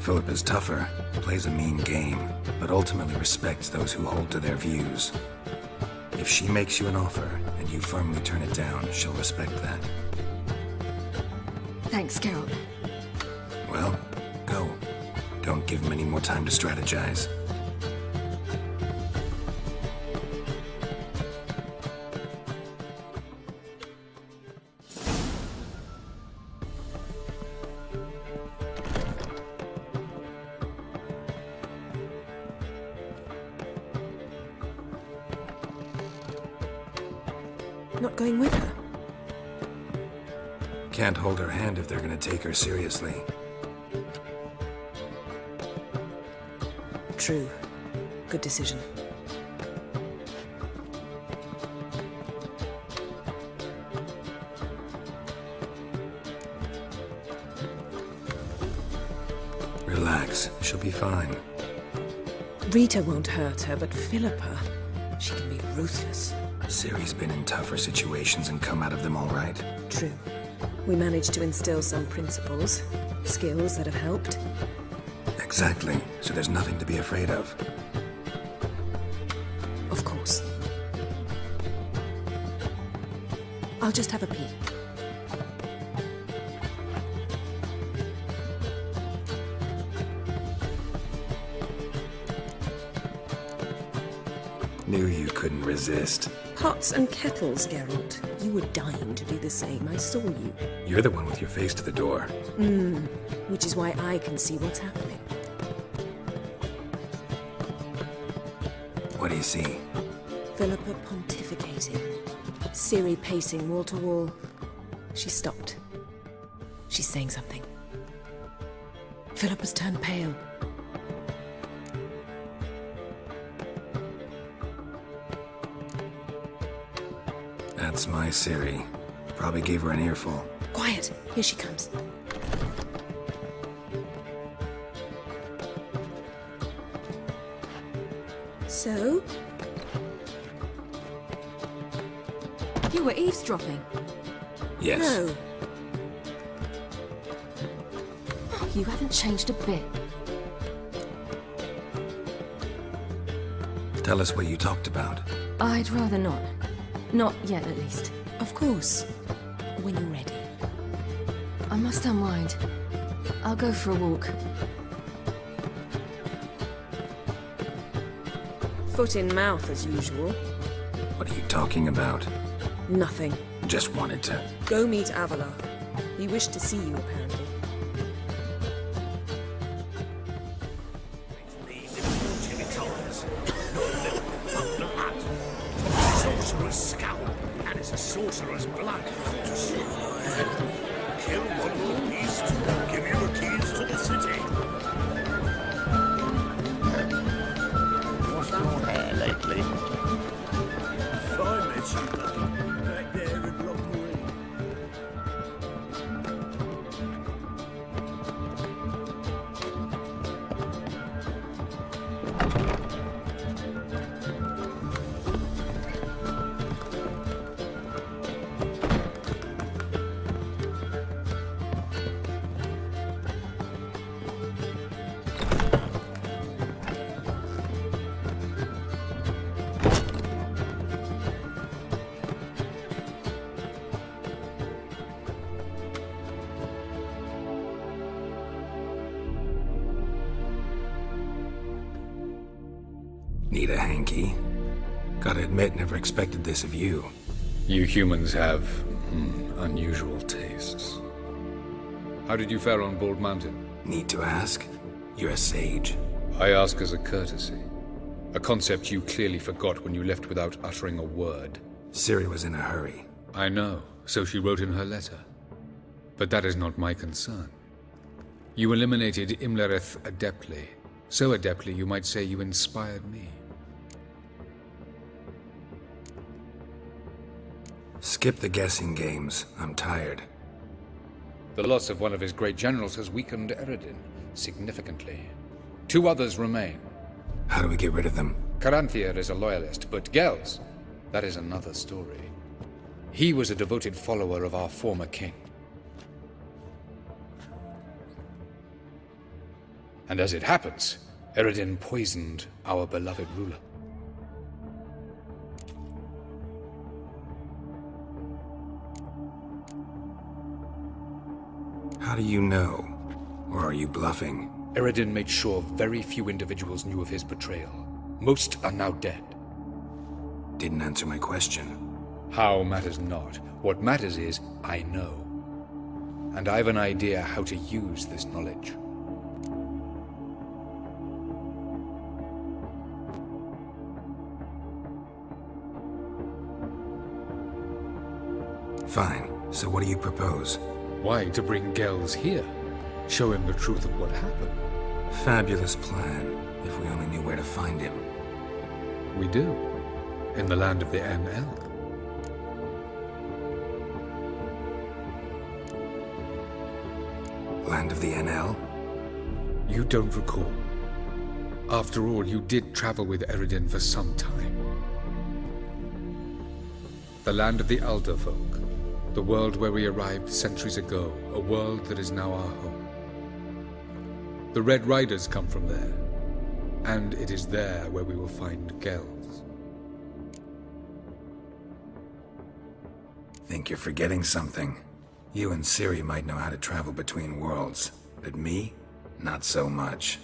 Philip is tougher, plays a mean game, but ultimately respects those who hold to their views. If she makes you an offer, and you firmly turn it down, she'll respect that. Thanks, Geralt. Well, go. Don't give him any more time to strategize. Not going with her? Can't hold her hand if they're gonna take her seriously. True. Good decision. Relax. She'll be fine. Rita won't hurt her, but Philippa, she can be ruthless. Ciri's been in tougher situations and come out of them all right. True. We managed to instill some principles, skills that have helped. Exactly. So there's nothing to be afraid of. Of course. I'll just have a pee. Knew you couldn't resist. Pots and kettles, Geralt. You were dying to do the same. I saw you. You're the one with your face to the door. Which is why I can see what's happening. What What do you see? Philippa pontificating. Ciri pacing wall to wall. She stopped. She's saying something. Philippa's turned pale. That's my Ciri. Probably gave her an earful. Quiet! Here she comes. So? You were eavesdropping? Yes. No. You haven't changed a bit. Tell us what you talked about. I'd rather not. Not yet, at least. Of course. When you're ready. I must unwind. I'll go for a walk. Foot in mouth, as usual. What are you talking about? Nothing. Just wanted to... Go meet Avalar. He wished to see you, apparently. Sorcerer's scalp, and it's a sorcerer's blood. Kill one more beast, give you the keys to the city. What's your hair lately? Fine, met you, buddy. Back there in Longbury. Need a hanky? Gotta admit, never expected this of you. You humans have unusual tastes. How did you fare on Bald Mountain? Need to ask? You're a sage. I ask as a courtesy. A concept you clearly forgot when you left without uttering a word. Ciri was in a hurry. I know, so she wrote in her letter. But that is not my concern. You eliminated Imlerith adeptly. So adeptly, you might say you inspired me. Skip the guessing games. I'm tired. The loss of one of his great generals has weakened Eredin significantly. 2 others remain. How do we get rid of them? Caranthir is a loyalist, but Gels, that is another story. He was a devoted follower of our former king. And as it happens, Eredin poisoned our beloved ruler. How do you know? Or are you bluffing? Eredin made sure very few individuals knew of his betrayal. Most are now dead. Didn't answer my question. How matters not. What matters is, I know. And I've an idea how to use this knowledge. Fine. So what do you propose? Why, to bring Gels here. Show him the truth of what happened. Fabulous plan, if we only knew where to find him. We do. In the land of the NL. Land of the NL? You don't recall. After all, you did travel with Eredin for some time. The land of the Elder Folk. The world where we arrived centuries ago, a world that is now our home. The Red Riders come from there, and it is there where we will find Gels. Think you're forgetting something. You and Ciri might know how to travel between worlds, but me? Not so much.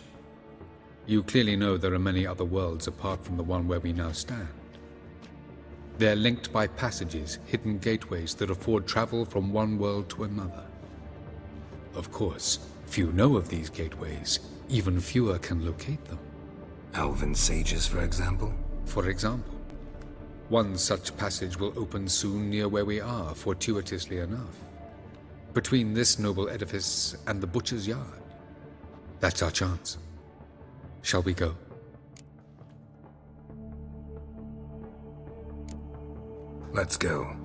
You clearly know there are many other worlds apart from the one where we now stand. They're linked by passages, hidden gateways that afford travel from one world to another. Of course, few know of these gateways. Even fewer can locate them. Elven sages, for example? For example, one such passage will open soon near where we are, fortuitously enough. Between this noble edifice and the butcher's yard. That's our chance. Shall we go? Let's go.